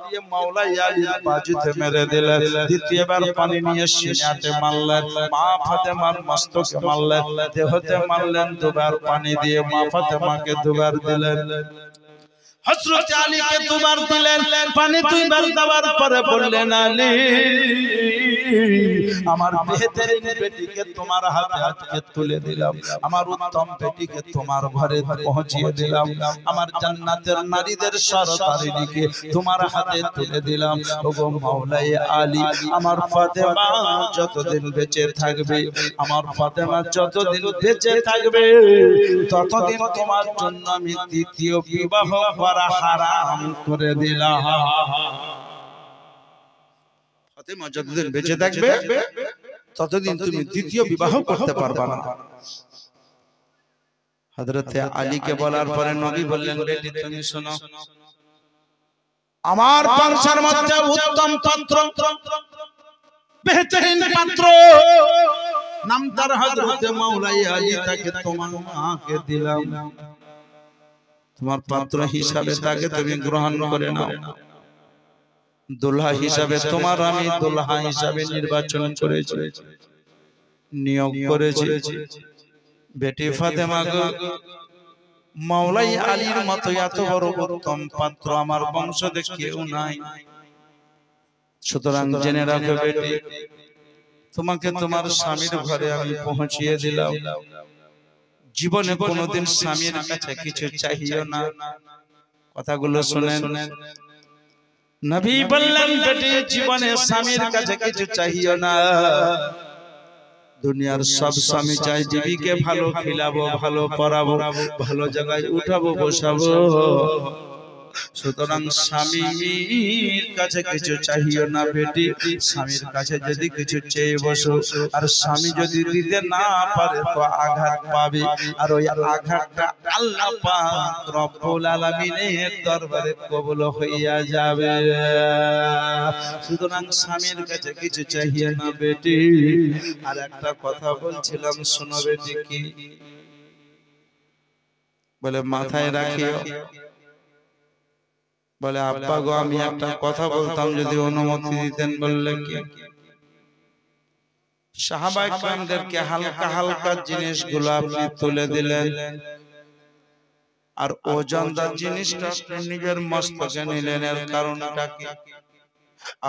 [SPEAKER 1] দিয়ে মাওলাই আলীর বাজুতে মেরে দিলেন। দ্বিতীয়বার পানি নিয়ে সিনাতে মারলেন, মা ফাতেমার মস্তকে মারলেন, দেহতে মারলেন। দুবার পানি দিয়ে মা ফাতেমাকে দুবার দিলেন। হযরত আলীকে দুবার দিলেন। পানি দুইবার দেওয়ার পরে বললেন, আলী আমার বেহতরিন বেটিকে তোমার হাতে আজকে তুলে দিলাম, আমার উত্তম বেটিকে তোমার ঘরে পৌঁছিয়ে দিলাম, আমার জান্নাতের নারীদের সরদারিনীকে তোমার হাতে তুলে দিলাম। ওগো মাওলাই আলী, আমার ফাতেমা যতদিন বেঁচে থাকবে, আমার ফাতেমা যতদিন বেঁচে থাকবে, ততদিন তোমার জন্য আমি দ্বিতীয় বিবাহ করা হারাম করে দিলাম। ফাতেমা যতদিন বেঁচে থাকবে ততদিন তুমি দ্বিতীয় বিবাহ করতে পারবে না। হযরতে আলীকে বলার পরে নবী বললেন, বেটি তুমি শোনো, আমার বংশের মধ্যে উত্তম পাত্র, বেহতরিন পাত্র, নাম তার হযরতে মাওলাই আলী, তাকে তোমার মাকে দিলাম, তোমার পাত্র হিসাবে তাকে তুমি গ্রহণ করে নাও। দুলহা হিসাবে তোমার আমি দুলহা হিসাবে নির্বাচন করেছি, নিয়োগ করেছি। বেটি ফাতেমা গো, মাওলাই আলীর মতো এত বড় উত্তম পাত্র আমার বংশে কেউ নাই। সুতরাং জেনে রাখো বেটি, তোমাকে তোমার স্বামীর ঘরে আমি পৌঁছিয়ে দিলাম। জীবনে কোনোদিন স্বামীর কাছে কিছু চাইও না। কথাগুলো শুনেন। নবী বললেন, বেটি জীবনে স্বামীর কাছে কিছু চাইও না। দুনিয়ার সব স্বামী চাই বিবিকে ভালো খিলাবো, ভালো পরাবো, ভালো জায়গায় উঠাবো, বসাবো। সুতরাং স্বামীর কাছে কিছু চাইও না বেটি। স্বামীর কাছে যদি কিছু চেয়ে বসো, আর স্বামী যদি দিতে না পারে তো আঘাত পাবে, আর ওই আঘাতটা আল্লাহ পাক রব্বুল আলামিনের দরবারে কবুল হইয়া যাবে। সুতরাং স্বামীর কাছে কিছু চাইও না বেটি। আর একটা কথা বলছিলাম, শোনো বেটি। কি বলে? মাথায় রাখিও। বলে, আব্বা গো আমি একটা কথা বলতাম, যদি অনুমতি দিতেন। বললে কি? সাহাবায়ে কেরামদেরকে হালকা হালকা জিনিসগুলো আপনি তুলে দিলেন, আর ওজনদার জিনিসটা আপনি নিজের মস্তকে নিলেন। এর কারণটা কি?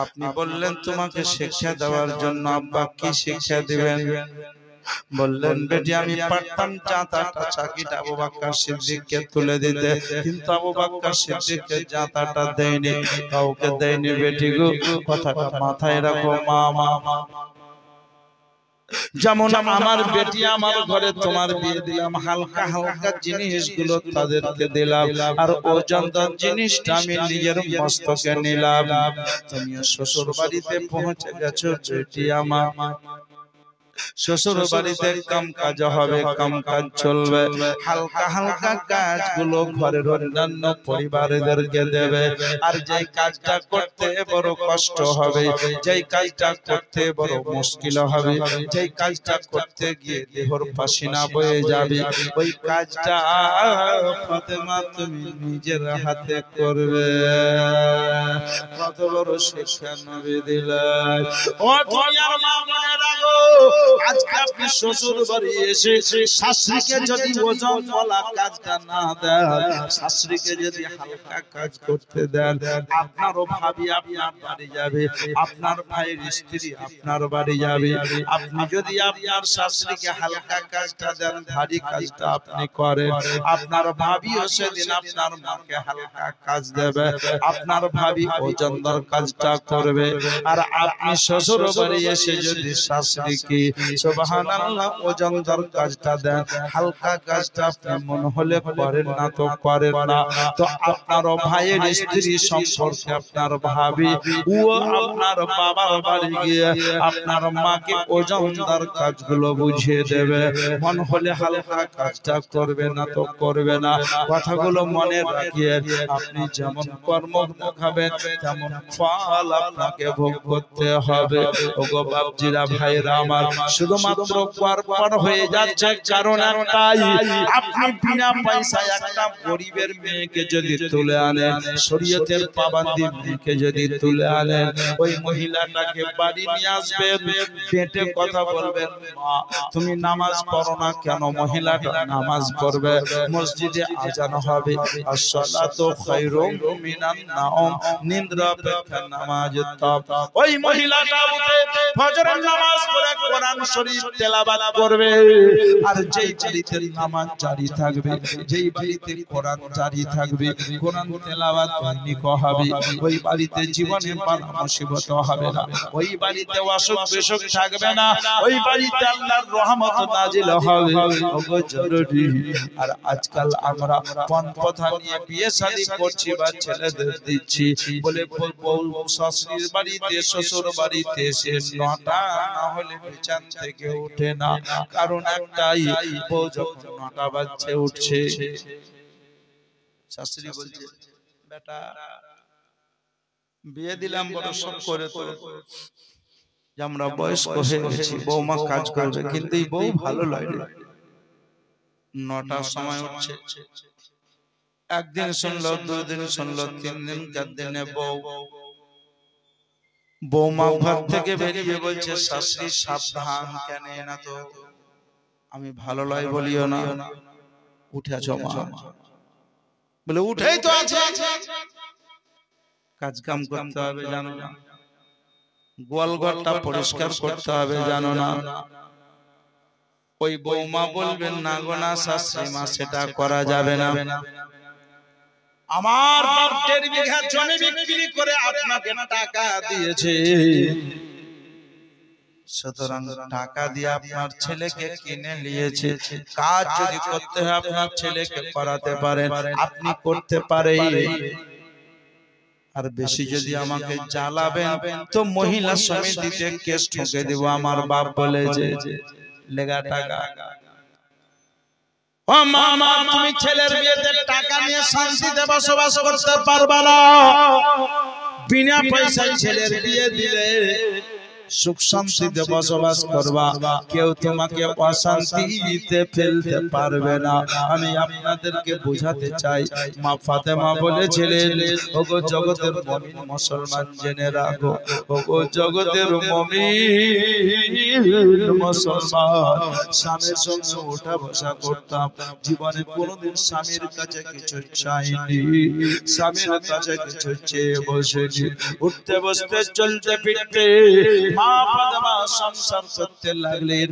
[SPEAKER 1] আপনি বললেন তোমাকে শিক্ষা দেওয়ার জন্য। আব্বা কি শিক্ষা দিবেন? বললেন, বেটি আমি পারতাম জাঁতাটা চাকিটা আবু বকর সিদ্দিককে তুলে দিতে, কিন্তু আবু বকর সিদ্দিককে জাঁতাটা দেয়নি, কাউকে দেয়নি। বেটি গো, কথাটা মাথায় রাখো। মা যেমন আমার বেটি আমার ঘরে তোমার বিয়ে দিলাম, হালকা হালকা জিনিসগুলো তাদেরকে দিলাম, আর ওজনদার জিনিসটা আমি নিজের মস্তকে নিলাম। তুমি শ্বশুর বাড়িতে পৌঁছে গেছো বেটি আমার। শ্বশুর বাড়িতে কম কাজ হবে, কম কাজ চলবে। হালকা হালকা কাজগুলো ঘরের অন্যান্য পরিবারদেরকে দেবে। আর যেই কাজটা করতে বড় কষ্ট হবে, যেই কাজটা করতে বড় মুশকিল হবে, যেই কাজটা করতে গিয়ে দেহর পাসিনা বয়ে যাবে, ওই কাজটা ফাতেমা তুমি নিজের হাতে করবে। কত বড় শিক্ষা নবী দিলেন। ও দুনিয়ার মা বোনেরা গো, আজকে আপনি শ্বশুর বাড়ি এসে শাশুড়িকে যদি ওজন বলা কাজটা না দেন, শাশুড়িকে যদি হালকা কাজ করতে দেন, আপনারও ভাবি আপনার বাড়ি যাবে, আপনার ভাইয়ের স্ত্রী আপনার বাড়ি যাবে। আপনি যদি আপনার শাশুড়িকে হালকা কাজটা দেন, ভারী কাজটা আপনি করেন, আপনার ভাবিও সেদিন আপনার মাকে হালকা কাজ দেবে, আপনার ভাবি ওজনদার কাজটা করবে। আর আপনি শ্বশুর বাড়ি এসে যদি শাশুড়িকে সুবহানাল্লাহ ওজনদার কাজটা দেন, হালকা কাজটা আপনি মন হলে করেন না তো করেন না, তো আপনার ভাইয়ের স্ত্রী সম্পর্কে আপনার ভাবি ও আপনার বাবার বাড়ি গিয়ে আপনার মাকে ওজনদার কাজগুলো বুঝিয়ে দেবে। মন হলে হালকা কাজটা করবে না তো করবে না। কথাগুলো মনে রাখিয়ে আপনি যেমন কর্ম দেখাবেন তেমন ফল আপনাকে ভোগ করতে হবে। ওগো বাপজিরা, ভাইরা আমার, শুধুমাত্র পর হয়ে যাচ্ছে কারণ একটাই, আপনি বিনা পয়সায় একটা গরিবের মেয়েকে যদি তুলে আনেন, শরীয়তের পাবন্দি মেয়েকে যদি তুলে আনেন, ওই মহিলাটাকে বাড়ি নিয়ে আসবেন, পেটে কথা বলবেন, মা তুমি নামাজ পড়ো না কেন? মহিলাটা নামাজ পড়বে, মসজিদে আজান হবে, আসসালাতু খায়রুম মিনান নাওম, নিদ্রা অপেক্ষা নামাজ উত্তম। ওই মহিলাটা উঠে ফজরের নামাজ পড়ে কোরআন শরীফ তেলাওয়াত করবে। আর যেই বাড়িতে নামাজ জারি থাকবে, যেই বাড়িতে কোরআন জারি থাকবে, কোরআন তেলাওয়াত দৈনিক হবে, ওই বাড়িতে জীবনে বালা মুসিবত হবে না, ওই বাড়িতে অসুখ বিসুখ থাকবে না, ওই বাড়িতে আল্লাহর রহমত নাজিল হবে। ওগো জরুরি। আর আজকাল আমরা পণ প্রথা নিয়ে বিয়ে শাদী করছি বা ছেলেদের দিচ্ছি, বলে বউ শাশুড়ির বাড়িতে শ্বশুর বাড়িতে এসে 9টা না হলে বিছান থেকে ওঠে না, কারণ একটাই, বউ যখন 9টা বাজছে উঠছে। শাশুড়ি বলছে, বেটা বিয়ে দিলাম বড় শখ করে, তো যে আমরা বয়স্ক হয়ে গেছি, বৌমা কাজ করবে, কিন্তু এই বউ ভালো লাগে। 9টার সময় উঠছে, একদিন শুনলো, 2 দিন শুনলো, 3 দিন 4 দিনে বৌমা ঘর থেকে বেরিয়ে বলছে, শাশুড়ি সাবধান, কেন না তো আমি ভালো লয় বলিও না, উঠে আছো মা। বলে উঠেই তো আছে, কাজ কাম করতে হবে জানো না, গোয়াল ঘরটা পরিষ্কার করতে হবে জানো না। ওই বৌমা বলবেন, না গো না শাশুড়ি মা, সেটা করা যাবে না, আমার বাপ 1.5 বিঘা জমি বিক্রি করে আপনাকে টাকা দিয়েছে, সুতরাং টাকা দিয়ে আপনার ছেলেকে কিনে নিয়েছে, কাজ যদি করতে হয় আপনার ছেলেকে করাতে পারেন, আপনি করতে পারেন। আর বেশি যদি আমাকে জ্বালাবেন তো মহিলা সমিতিতে কেস ঠুকে দেব, আমার বাপ বলেছে লেগা টাকা। ও মামা, তুমি ছেলের বিয়েতে টাকা নিয়ে শান্তিতে বসবাস করতে পারবে না, বিনা পয়সায় ছেলের বিয়ে দিলে সুখ শান্তিতে বসবাস করবা, কেউ তোমাকে অশান্তিতে ফেলতে পারবে না। আমি আপনাদেরকে বোঝাতে চাই, মা ফাতেমা বলেছিলেন, ওগো জগতের মুমিন মুসলমান জেনে রাখো, ওগো জগতের মুমিন মুসলমান, স্বামীর সঙ্গে ওঠা বসা করতাম, জীবনে কোনোদিন স্বামীর কাছে কিছু চাইনি, স্বামীর কাছে কিছু চেয়ে বসেনি, উঠতে বসতে চলতে ফিরতে মা ফাতেমা সংসার করতে লাগলেন।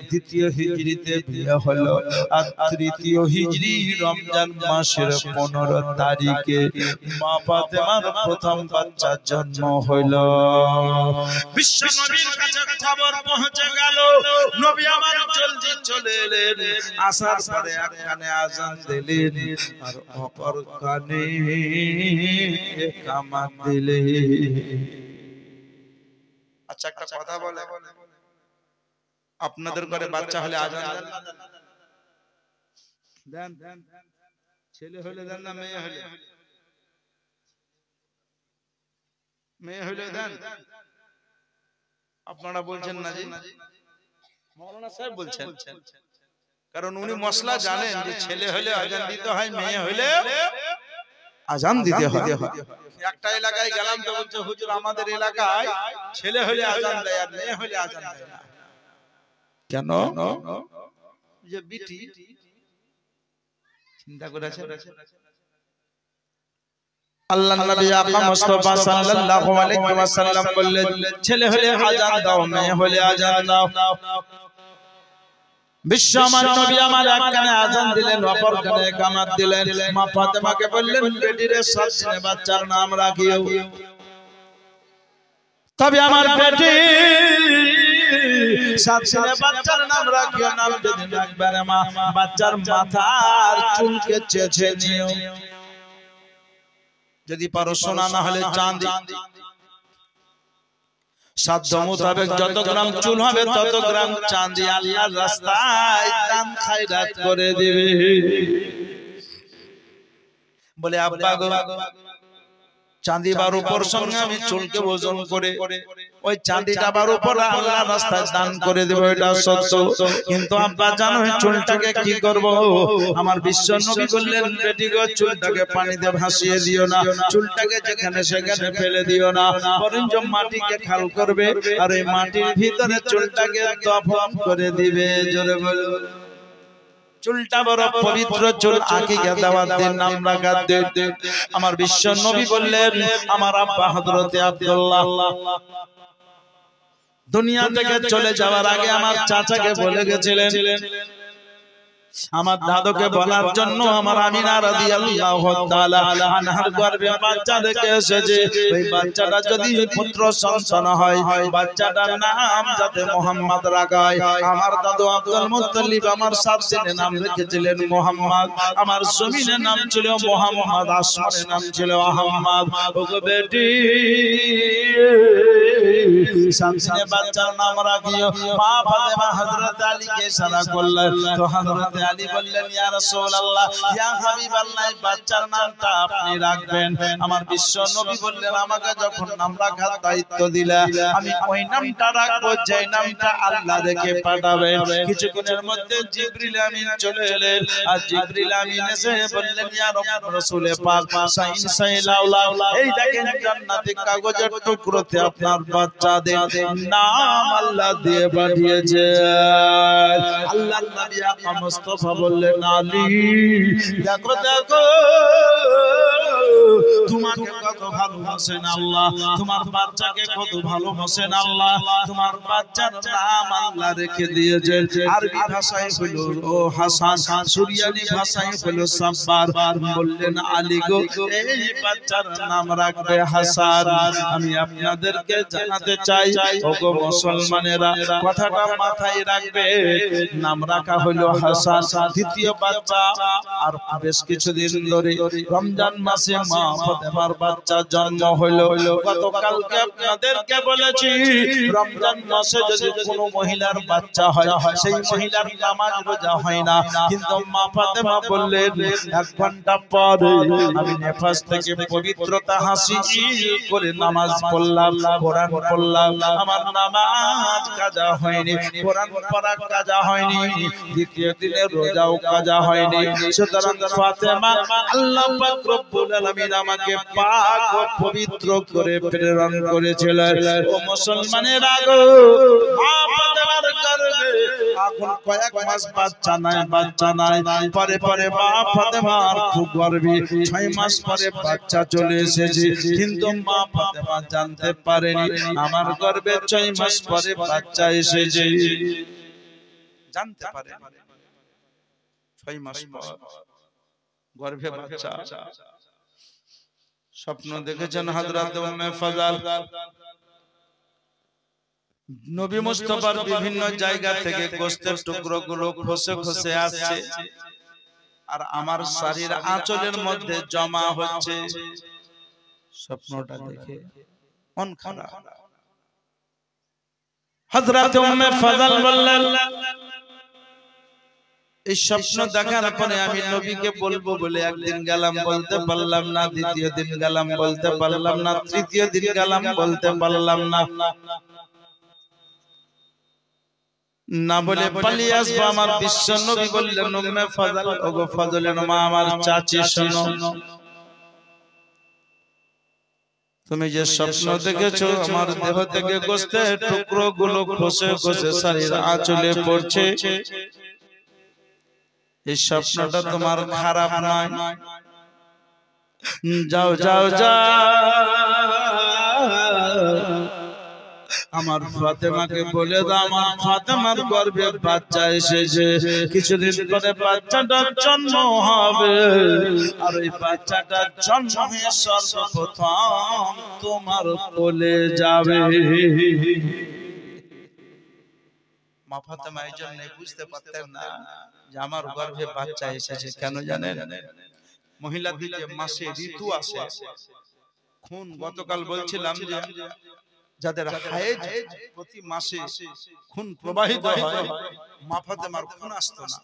[SPEAKER 1] 2য় হিজরিতে বিয়ে হলো, আর 3য় হিজরি রমজান মাসের 15 তারিখে মা ফাতেমার প্রথম বাচ্চা জন্ম হইল। বিশ্ব নবীর কাছে খবর পৌঁছে গেল, নবী আমার জলদি চলে এলেন, আসার পরে এক কানে আযান দিলেন আর অপর কানে ইকামত দিলেন। আচ্ছা একটা কথা বলে, আপনাদের ঘরে বাচ্চা হলে আযান দেন? ছেলে হলে দেন না মেয়ে হলে? মেয়ে হলে দেন? আপনারা বলছেন না জি? মাওলানা সাহেব বলছেন, কারণ উনি মশলা জানেন যে ছেলে হলে আযান দিতে হয়, মেয়ে হলে আযান দিতে হয়। একটা এলাকায় গেলাম তো বলছে, হুজুর আমাদের এলাকায় ছেলে হলে আযান দেয় আর মেয়ে হলে আযান দেয় না। কেন? যে বিটি চিন্তা করেছে। আল্লাহর নবী আকা মুস্তাফা সাল্লাল্লাহু আলাইহি ওয়াসাল্লাম বললেন, ছেলে হলে আযান দাও, মেয়ে হলে আযান দাও। বিশ্ব আমার নবী আমার এক কানে আযান দিলেন, অপর কানে ইকামত দিলেন। মা ফাতেমাকে বললেন, বেটিরে 7 দিনে বাচ্চার নাম রাখিও। তবে আমার বেটি 7 দিনে বাচ্চার নাম রাখিও, নাম যদি রাখবে রে মা, বাচ্চার মাথার চুলকে চেঁচে নিও, যদি পারো সোনা না হলে চাঁদি, সাধ্য মোতাবেক যত গ্রাম চুল হবে তত গ্রাম চাঁদি আল্লাহর রাস্তায় দান খায়রাত করে দিবে। বলে আব্বা গো, চাঁদি বার উপর সঙ্গে আমি চুলকে ওজন করে ওই চাঁদিটা বার উপর আল্লাহর রাস্তায় দান করে দেব, এটা সত্য। কিন্তু আব্বা জানো চুলটাকে কি করব? আমার বিশ্ব নবী বললেন, বেটি গো, চুলটাকে পানিতে ভাসিয়ে দিও না, চুলটাকে যেখানে সেখানে ফেলে দিও না, বরঞ্চ মাটিকে খাল করবে আর এই মাটির ভিতরে চুলটাকে দফন করে দিবে। জোরে বলো। চুলটা বড় পবিত্র চুল, আকিকা দেওয়ার দিন নাম রাখার দিন। আমার বিশ্ব নবী বললেন, আমার আব্বা হযরতে আব্দুল্লাহ দুনিয়া থেকে চলে যাওয়ার আগে আমার চাচাকে বলে গেছিলেন, আমার দাদুকে বলার জন্য আমার আমিনা রাদিয়াল্লাহু তাআলা আনহার গর্ভে বাচ্চা রেখে এসেছে, ওই বাচ্চাটা যদি পুত্র সন্তান হয়, বাচ্চাটার নাম যাতে মুহাম্মদ রাখা হয়। আমার দাদু আব্দুল মুত্তালিব আমার 7 দিনে নাম রেখেছিলেন মুহাম্মদ, আমার জমিনের নাম ছিল মুহাম্মদ, আসমানের নাম ছিল আহমদ। ওগো বেটি শামসিনে বাচ্চার নাম রাখিও। মা ফাতেমা হযরত আলীকে ইশারা করলেন, তো হযরত আলী বললেন, ইয়া রাসূলুল্লাহ, ইয়া হাবিবাল্লাহ, বাচ্চার নামটা আপনি রাখবেন। আমার বিশ্ব নবী বললেন, আমাকে যখন নাম রাখার দায়িত্ব দিলা, আমি ওই নামটা রাখবো যে নামটা আল্লাহ রেখে পাঠাবেন। কিছুক্ষণের মধ্যে জিবরিল আমিন চলে এলেন, আর জিবরিল আমিন এসে বললেন, ইয়া রাসূলে পাক, সাইন সাইলাউলা, এই দেখেন জান্নাতি কাগজের টুকরোতে আপনার বাচ্চাদের নাম আল্লাহ দিয়ে পাঠিয়েছে। আল্লাহর নবী আকা মুস্তাফা বললেন, আলী দেখো দেখো তোমাকে কত ভালোবাসেন আল্লাহ, তোমার বাচ্চাকে কত ভালোবাসেন আল্লাহ, তোমার বাচ্চার নাম আল্লাহ রেখে দিয়েছেন। আরবি ভাষায় হলো ও হাসান, সুরিয়ানি ভাষায় হলো সাব্বার। বললেন, আলী গো, এই বাচ্চার নাম রাখবে হাসান। আমি আপনাদেরকে জানাতে চাই, ওগো মুসলমানেরা, কথাটা মাথায় রাখবে, নাম রাখা হলো হাসান। দ্বিতীয় বাচ্চা আর বেশ কিছুদিন ধরে রমজান মাসে মা ফাতেমার বাচ্চা জন্ম হলো। গতকালকে আপনাদেরকে বলেছি, রমজান মাসে যদি কোনো মহিলার বাচ্চা হয়, সেই মহিলার নামাজ রোজা হয় না, কিন্তু মা ফাতেমা বললেন, 1 ঘন্টা পরে আমি নেফাস থেকে পবিত্রতা হাসিল করে নামাজ পড়লাম, কোরআন পড়লাম, আমার নামাজ কাজা হয়নি, কোরআন পড়া কাজা হয়নি, দ্বিতীয় দিনে রোজাও কাজা হয়নি। সুতরাং ফাতেমা আল্লাহ পাক রব্বুল আলামিন আমাকে পাক ও পবিত্র করে প্রেরণ করেছিলেন। ও মুসলমানেরা গো, মা ফাতেমার গর্ভে এখন কয়েক মাস বাচ্চা নাই, পরে পরে মা ফাতেমার গর্ভে 6 মাস পরে বাচ্চা চলে এসেছে, কিন্তু মা ফাতেমা জানতে পারেনি আমার গর্ভে 6 মাস পরে বাচ্চা এসেছে। জানতে পারে 6 মাস পর গর্ভে বাচ্চা। স্বপ্ন দেখেছেন হযরত উম্মে ফাজাল, নবী মুস্তাফার বিভিন্ন জায়গা থেকে গোশতের টুকরোগুলো খসে খসে আসছে, আর আমার শরীর আঁচলের মধ্যে জমা হচ্ছে। স্বপ্নটা দেখে মন খারাপ। হযরত উম্মে ফাজাল বললেন, এই স্বপ্ন দেখার পরে আমি নবীকে বলবো বলে একদিন গেলাম, বলতে পারলাম না, দ্বিতীয় দিন গেলাম, বলতে পারলাম না, তৃতীয় দিন গেলাম, বলতে পারলাম না, না বলে পালিয়ে আসবো। আমার বিশ্ব নবী বললেন, উম্মে ফাজাল, ওগো ফাজলের মা, আমার চাচি, শোনো, তুমি যে স্বপ্ন দেখেছো, আমার দেহ থেকে গোশতের টুকরোগুলো খসে খসে শরীর আঁচলে পড়ছে, এই স্বপ্নটা তোমার খারাপ নয়। যাও যাও আমার ফাতেমাকে বলে দাও, আমার ফাতেমার গর্ভে বাচ্চা এসেছে, কিছুদিন পরে বাচ্চাটার জন্ম হবে, আর ওই বাচ্চাটার জন্ম হয়ে সর্বপ্রথম তোমার কোলে যাবে। মা ফাতেমা এই জন্য বুঝতে পারতেন না যে আমার গর্ভে বাচ্চা এসেছে। কেন জানেন? মহিলাদের যে মাসে ঋতু আসে, খুন, গতকাল বলছিলাম যে যাদের হায়েজ প্রতি মাসে খুন প্রবাহিত হয়, মা ফাতেমার খুন আসতো না।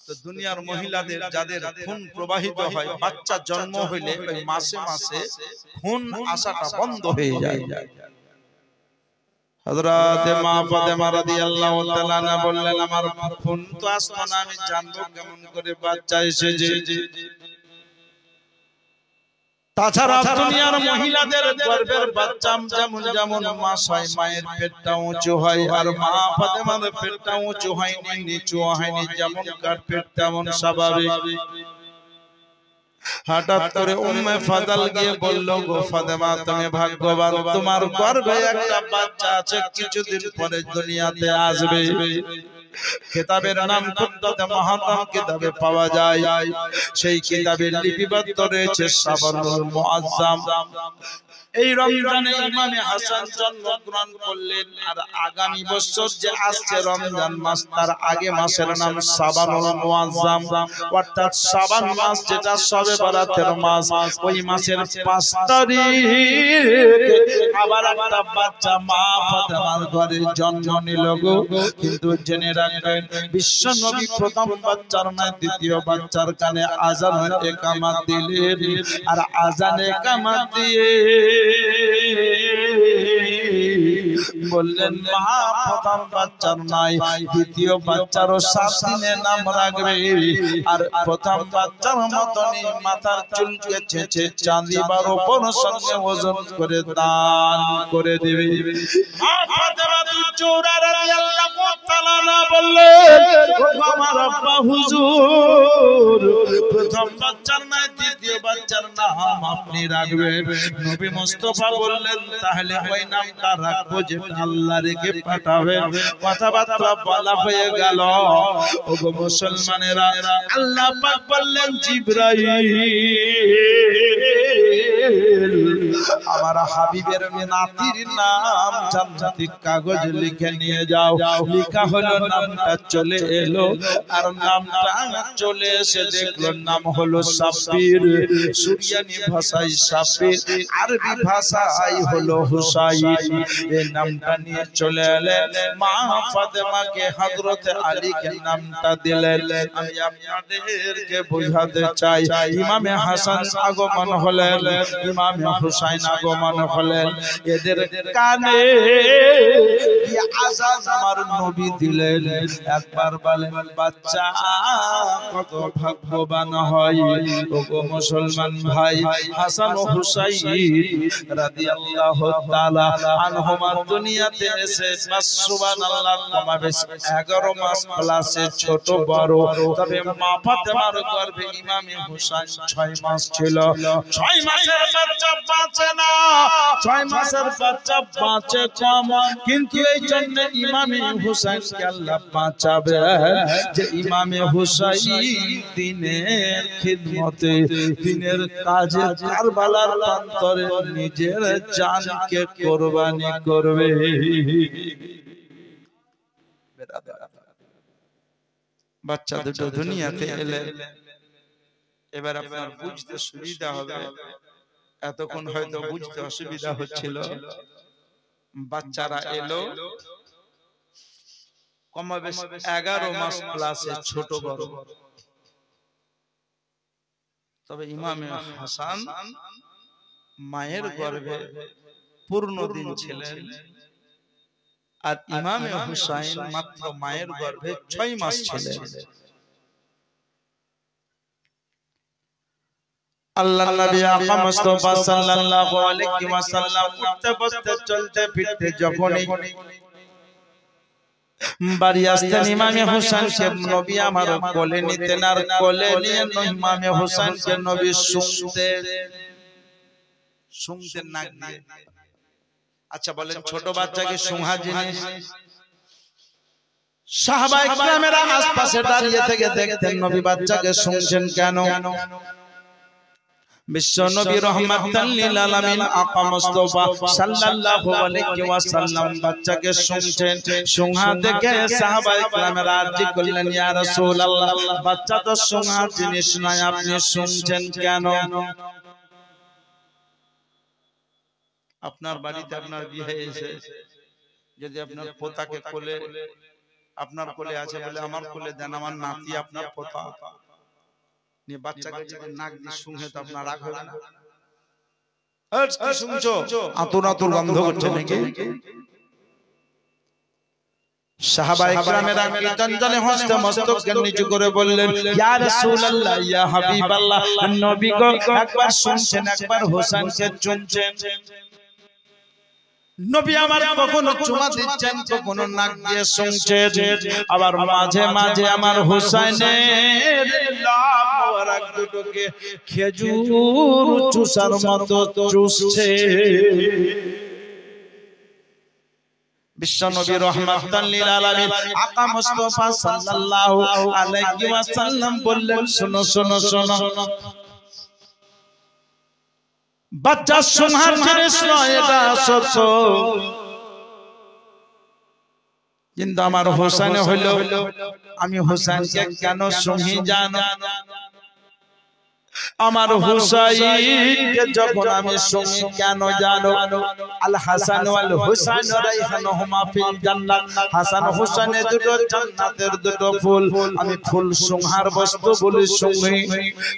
[SPEAKER 1] তো দুনিয়ার মহিলাদের যাদের খুন প্রবাহিত হয়, বাচ্চা জন্ম হইলে ওই মাসে মাসে খুন আসাটা বন্ধ হয়ে যায়। হযরত মা ফাতেমা রাদিয়াল্লাহু তাআলা আনহা বললেন, আমার খুন তো আসতো না, আমি জানবো কেমন করে বাচ্চা এসেছে? তাছাড়া দুনিয়ার মহিলাদের গর্ভের বাচ্চা যেমন যেমন মাস হয়, মায়ের পেটটা উঁচু হয়, আর মা ফাতেমার পেটটা উঁচু হয়নি, নিচু হয়নি, যেমন কার পেট তেমন স্বাভাবিক। হঠাৎ করে উম্মে ফাজাল গিয়ে বলল, গো ফাতেমা, তুমি ভাগ্যবান, তোমার গর্ভে একটা বাচ্চা আছে, কিছুদিন পরে দুনিয়াতে আসবে। কিতাবের নাম কুদ্দাতে মুহাররম কিতাবে পাওয়া যায়। সেই কিতাবের লিপিবদ্ধ রয়েছে শাবানুল মুআজ্জাম। এই রমজানে ইমামে হাসান জন্মগ্রহণ করলেন। আর আগামী বছর যে আসছে রমজান মাস, তার আগে মাসের নাম শাবানুল মুআজ্জাম, অর্থাৎ শাবান মাস, যেটা শবে বরাতের মাস। ওই মাসের 5 তারিখ আবার একটা বাচ্চা মা ফাতেমার ঘরে জন্ম নিল গো। কিন্তু জেনে রাখবেন, বিশ্ব নবী প্রথম বাচ্চার নয়, দ্বিতীয় বাচ্চার কানে আজান একামত দিলেন। আর আজান একামত দিয়ে বললেন, মা প্রথম বাচ্চার নাই, দ্বিতীয় বাচ্চারও 7 দিনে নাম রাখবে। আর প্রথম বাচ্চার মতনই মাথার চুলকে চেঁচে চাঁদি বা রূপোর সঙ্গে ওজন করে দান করে দেবে। মা ফাতেমা জোহরা রাদিয়াল্লাহু তাআলা বললেন, ও আমার আব্বা হুজুর, প্রথম বাচ্চার নাই, দ্বিতীয় বাচ্চার নাম আপনি রাখবেন। নবী মুস্তাফা বললেন, তাহলে ওই নামটা রাখবো যেটা আল্লাহ রেখে পাঠাবেন। কথাবার্তা বলা হয়ে গেল। ওগো মুসলমানেরা, আল্লাহ পাক বললেন, জিবরাইল, আমার হাবিবের নাতির নাম জান্নাতি কাগজ লিখে নিয়ে যাও। লেখা হলো, নামটা চলে এলো। আর নামটা চলে এসে দেখলো নাম হলো সাব্বির। সুরিয়ানি ভাষায় সাব্বির, আরবি ভাষায় হলো হুসাইন। এই নামটা নিয়ে চলে এলেন। মা ফাতেমাকে হযরতে আলীকে নামটা দিলেন। আমি আপনাদেরকে বোঝাতে চাই, ইমামে হাসান আগমন হলেন, ইমামে হুসাইন আগমন হলেন। এদের কানে আজান আমার নবী দিলেন। একবার বলেন, বাচ্চা কত ভাগ্যবান হয়। ওগো মুসলমান ভাই, হাসান ও হুসাইন রাদিয়াল্লাহু তাআলা আনহুমা দুনিয়াতে এসে সুবহানাল্লাহ কমাবেশ 11 মাস প্লাসে ছোট বড়। তবে মা ফাতেমার গর্ভে ইমামে হুসাইন 6 মাস ছিল। 6 মাসের বাচ্চা বাঁচে না, 6 মাসের বাচ্চা বাঁচে কম। কিন্তু এই জন্য ইমামে হুসাইনকে আল্লাহ বাঁচাবে, যে ইমামে হুসাইন দ্বীনের খিদমতে, দ্বীনের কাজে কারবালার প্রান্তরে নিজের জানকে কুরবানি করবে। বাচ্চা দুটো দুনিয়াতে এলে, এবার আপনার বুঝতে সুবিধা হবে। এতক্ষণ হয়তো বুঝতে অসুবিধা হচ্ছিল। বাচ্চারা এলো কমাবেশ 11 মাস প্লাসে ছোট বড়। তবে ইমামে হাসান মায়ের গর্ভে পূর্ণ দিন ছিলেন। আর ইমামে হুসাইন মাত্র মায়ের গর্ভে 6 মাস ছিলেন। আল্লাহর নবী আকা মুস্তাফা সাল্লাল্লাহু আলাইহি ওয়াসাল্লাম উঠতে বসতে চলতে ফিরতে যখনই বাড়ি আসতেন, ইমামে হুসাইনকে নবী আমার কোলে নিতেন। আর কোলে নিয়ে ইমামে হুসাইনকে নবী শুনতেন নাক দিয়ে। আচ্ছা বলেন, ছোট বাচ্চাকে শুঁহা জিনিস? সাহাবায়ে কেরামেরা আশপাশে দাঁড়িয়ে থেকে দেখতেন নবী বাচ্চাকে শুনছেন কেন। বিশ্ব নবী রহমাতাল লিল আলামিন আকা মুস্তাফা সাল্লাল্লাহু আলাইহি ওয়াসাল্লাম বাচ্চাকে শুনছেন। শুঁহা দেখে সাহাবায়ে কেরামেরা আরজি করলেন, ইয়া রাসূলুল্লাহ, বাচ্চা তো শুঁহা জিনিস নয়, আপনি শুনছেন কেন? আপনার বাড়িতে আপনার বিয়ে এসে যদি আপনার পোতাকে কোলে, আপনার কোলে আছে বলে আমার কোলে দেন, আমার নাতি আপনার পোতা নিয়ে বাচ্চাকে যদি নাক দিয়ে শুঁহে তো আপনার রাগ হবে না? কি শুনছো? আতুর আতুর গন্ধ করছে নাকি? সাহাবায়ে কেরামেরা কীর্তনে হস্তে মস্তককে নিচু করে বললেন, ইয়া রাসূলুল্লাহ, ইয়া হাবিবাল্লাহ, নবী গো একবার শুনছেন, একবার হোসেনকে চুমছেন। নবী আমার কখনো চুমা দিচ্ছেন, কখনো নাক দিয়ে শুনছেন। আবার মাঝে মাঝে আমার হোসেনের লাভ মোবারক দুটোকে খেজুর চুষার মতো চুষছে। বিশ্বনবী রাহমাতাল লিল আলামিন আকা মুস্তাফা সাল্লাল্লাহু আলাইহি ওয়াসাল্লাম বললেন, শোনো শোনো শোনো, বাচ্চা সোনার জিনিস নয়, এটা সত্য, কিন্তু আমার হোসেন হইল, আমি হোসেনকে কেন সঙ্গী জানো? আমার হুসাইনকে যখন আমি সঙ্গী কেন জানো? আল হাসান ওয়াল হুসাইন রাইহানুহুমা ফিল জান্নাত, হাসান হুসাইনের দুটো জান্নাতের দুটো ফুল, আমি ফুল সোহার বস্তু বলি সঙ্গী,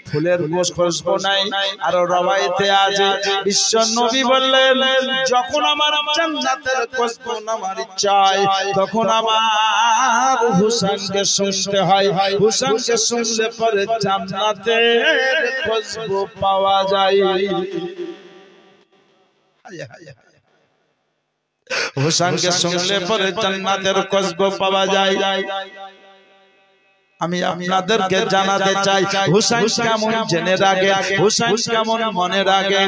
[SPEAKER 1] ফুলের খুশবু নাই। আর রওয়ায়েতে আছে বিশ্ব নবী বললেন, যখন আমার জান্নাতের খুশবু আমার চাই, তখন আমার হুসাইনকে শুনতে হয়, হুসাইনকে শুনলে পরে জান্নাতের খুশবু পাওয়া যায়। হুসাইনকে শুনলে পরে জান্নাতের খুশবু পাওয়া যায়। আমি আপনাদেরকে জানাতে চাই, হুসাইন কেমন জেনে রাখে, হুসাইন কেমন মনে রাখে।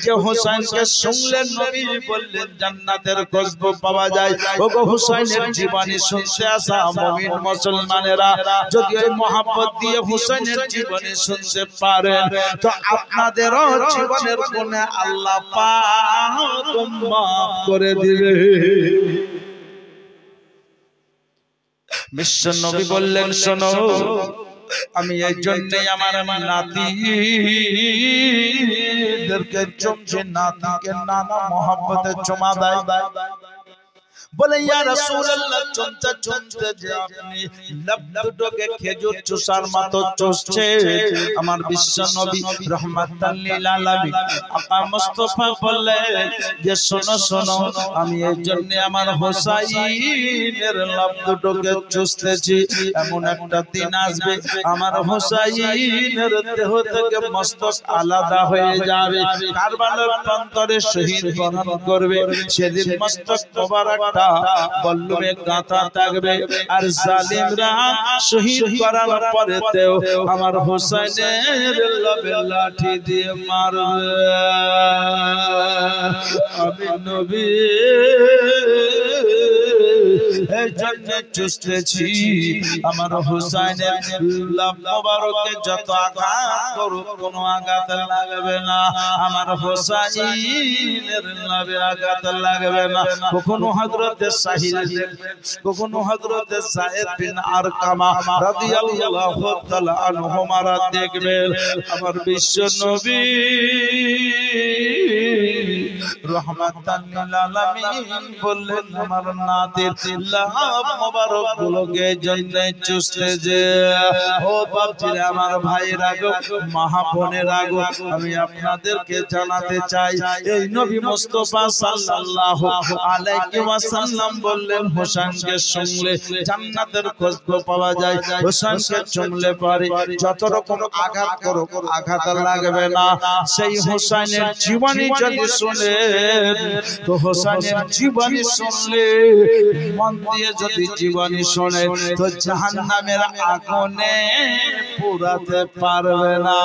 [SPEAKER 1] যে হুসাইনকে শুনলে নবী বললেন জান্নাতের খুশবু পাওয়া যায়। ওগো হুসাইনের জীবনী শুনতে আসা মুমিন মুসলমানেরা, যদি এই মহব্বত দিয়ে হুসাইনের জীবনী শুনতে পারেন, তো আপনাদেরও জীবনের গুনাহ আল্লাহ পাক মাফ করে দিবে। বিশ্ব নবী বললেন, শোনো, আমি এই জন্যই আমার নাতিদেরকে চুমছি, নাতিকে নানা মহব্বতে চুমা দেয়। বলে ইয়া রাসূলুল্লাহ, চুমতে চুমতে যে আপনি লবডুকে খেজুর চুষার মতো চুষছে, আমার বিশ্ব নবী রাহমাতাল লিল আলামিন আকা মুস্তাফা বললেন যে শোনো শোনো, আমি এই জন্য আমার হোসাইনের লবডুকে চুষতেছি। এমন একটা দিন আসবে আমার হোসাইনের দেহ থেকে মস্তক আলাদা হয়ে যাবে, কারবালার প্রান্তরে শহীদ বরণ করবে। সেদিন মস্তক মোবারকটা বল্লমে গাঁথা থাকবে, আর জালিমরা শহীদ করার পরেতেও আমার হোসেনের লবে লাঠি দিয়ে মারবে। আমি নবী এই জন্য চুষতেছি, আমার হোসেনের লব মোবারকে যত আঘাত করুক কোনো আঘাত লাগবে না, আমার হোসেনের লবে আঘাত লাগবে না। কখনো হযরত সাহিল, কখনো হযরত যায়েদ বিন আরকামা রাদিয়াল্লাহু তাআলা আনহুমারা দেখবেন, আমার বিশ্ব নবী রাহমাতাল লিল আলামিন বললেন, আমার নাতির লাভ মোবারক গুলোকে জন্য চুষতে যে। ও বাপজিরা, আমার ভাইরা গো, মা বোনেরা গো, আমি আপনাদেরকে জানাতে চাই, এই নবী মুস্তাফা সাল্লাল্লাহু আলাইহি ওয়াসাল্লাম বললেন, হোসেনকে শুনলে জান্নাতের খুশবু পাওয়া যায়। হোসেনকে শুনলে পরে যত রকম আঘাত করো আঘাত লাগবে না। সেই হোসেনের জীবনী যদি শুনে, তো হোসেনের জীবনী শুনলে, মন দিয়ে যদি জীবনী শুনে, তো জাহান্নামের আগুনে পোড়াতে পারবে না।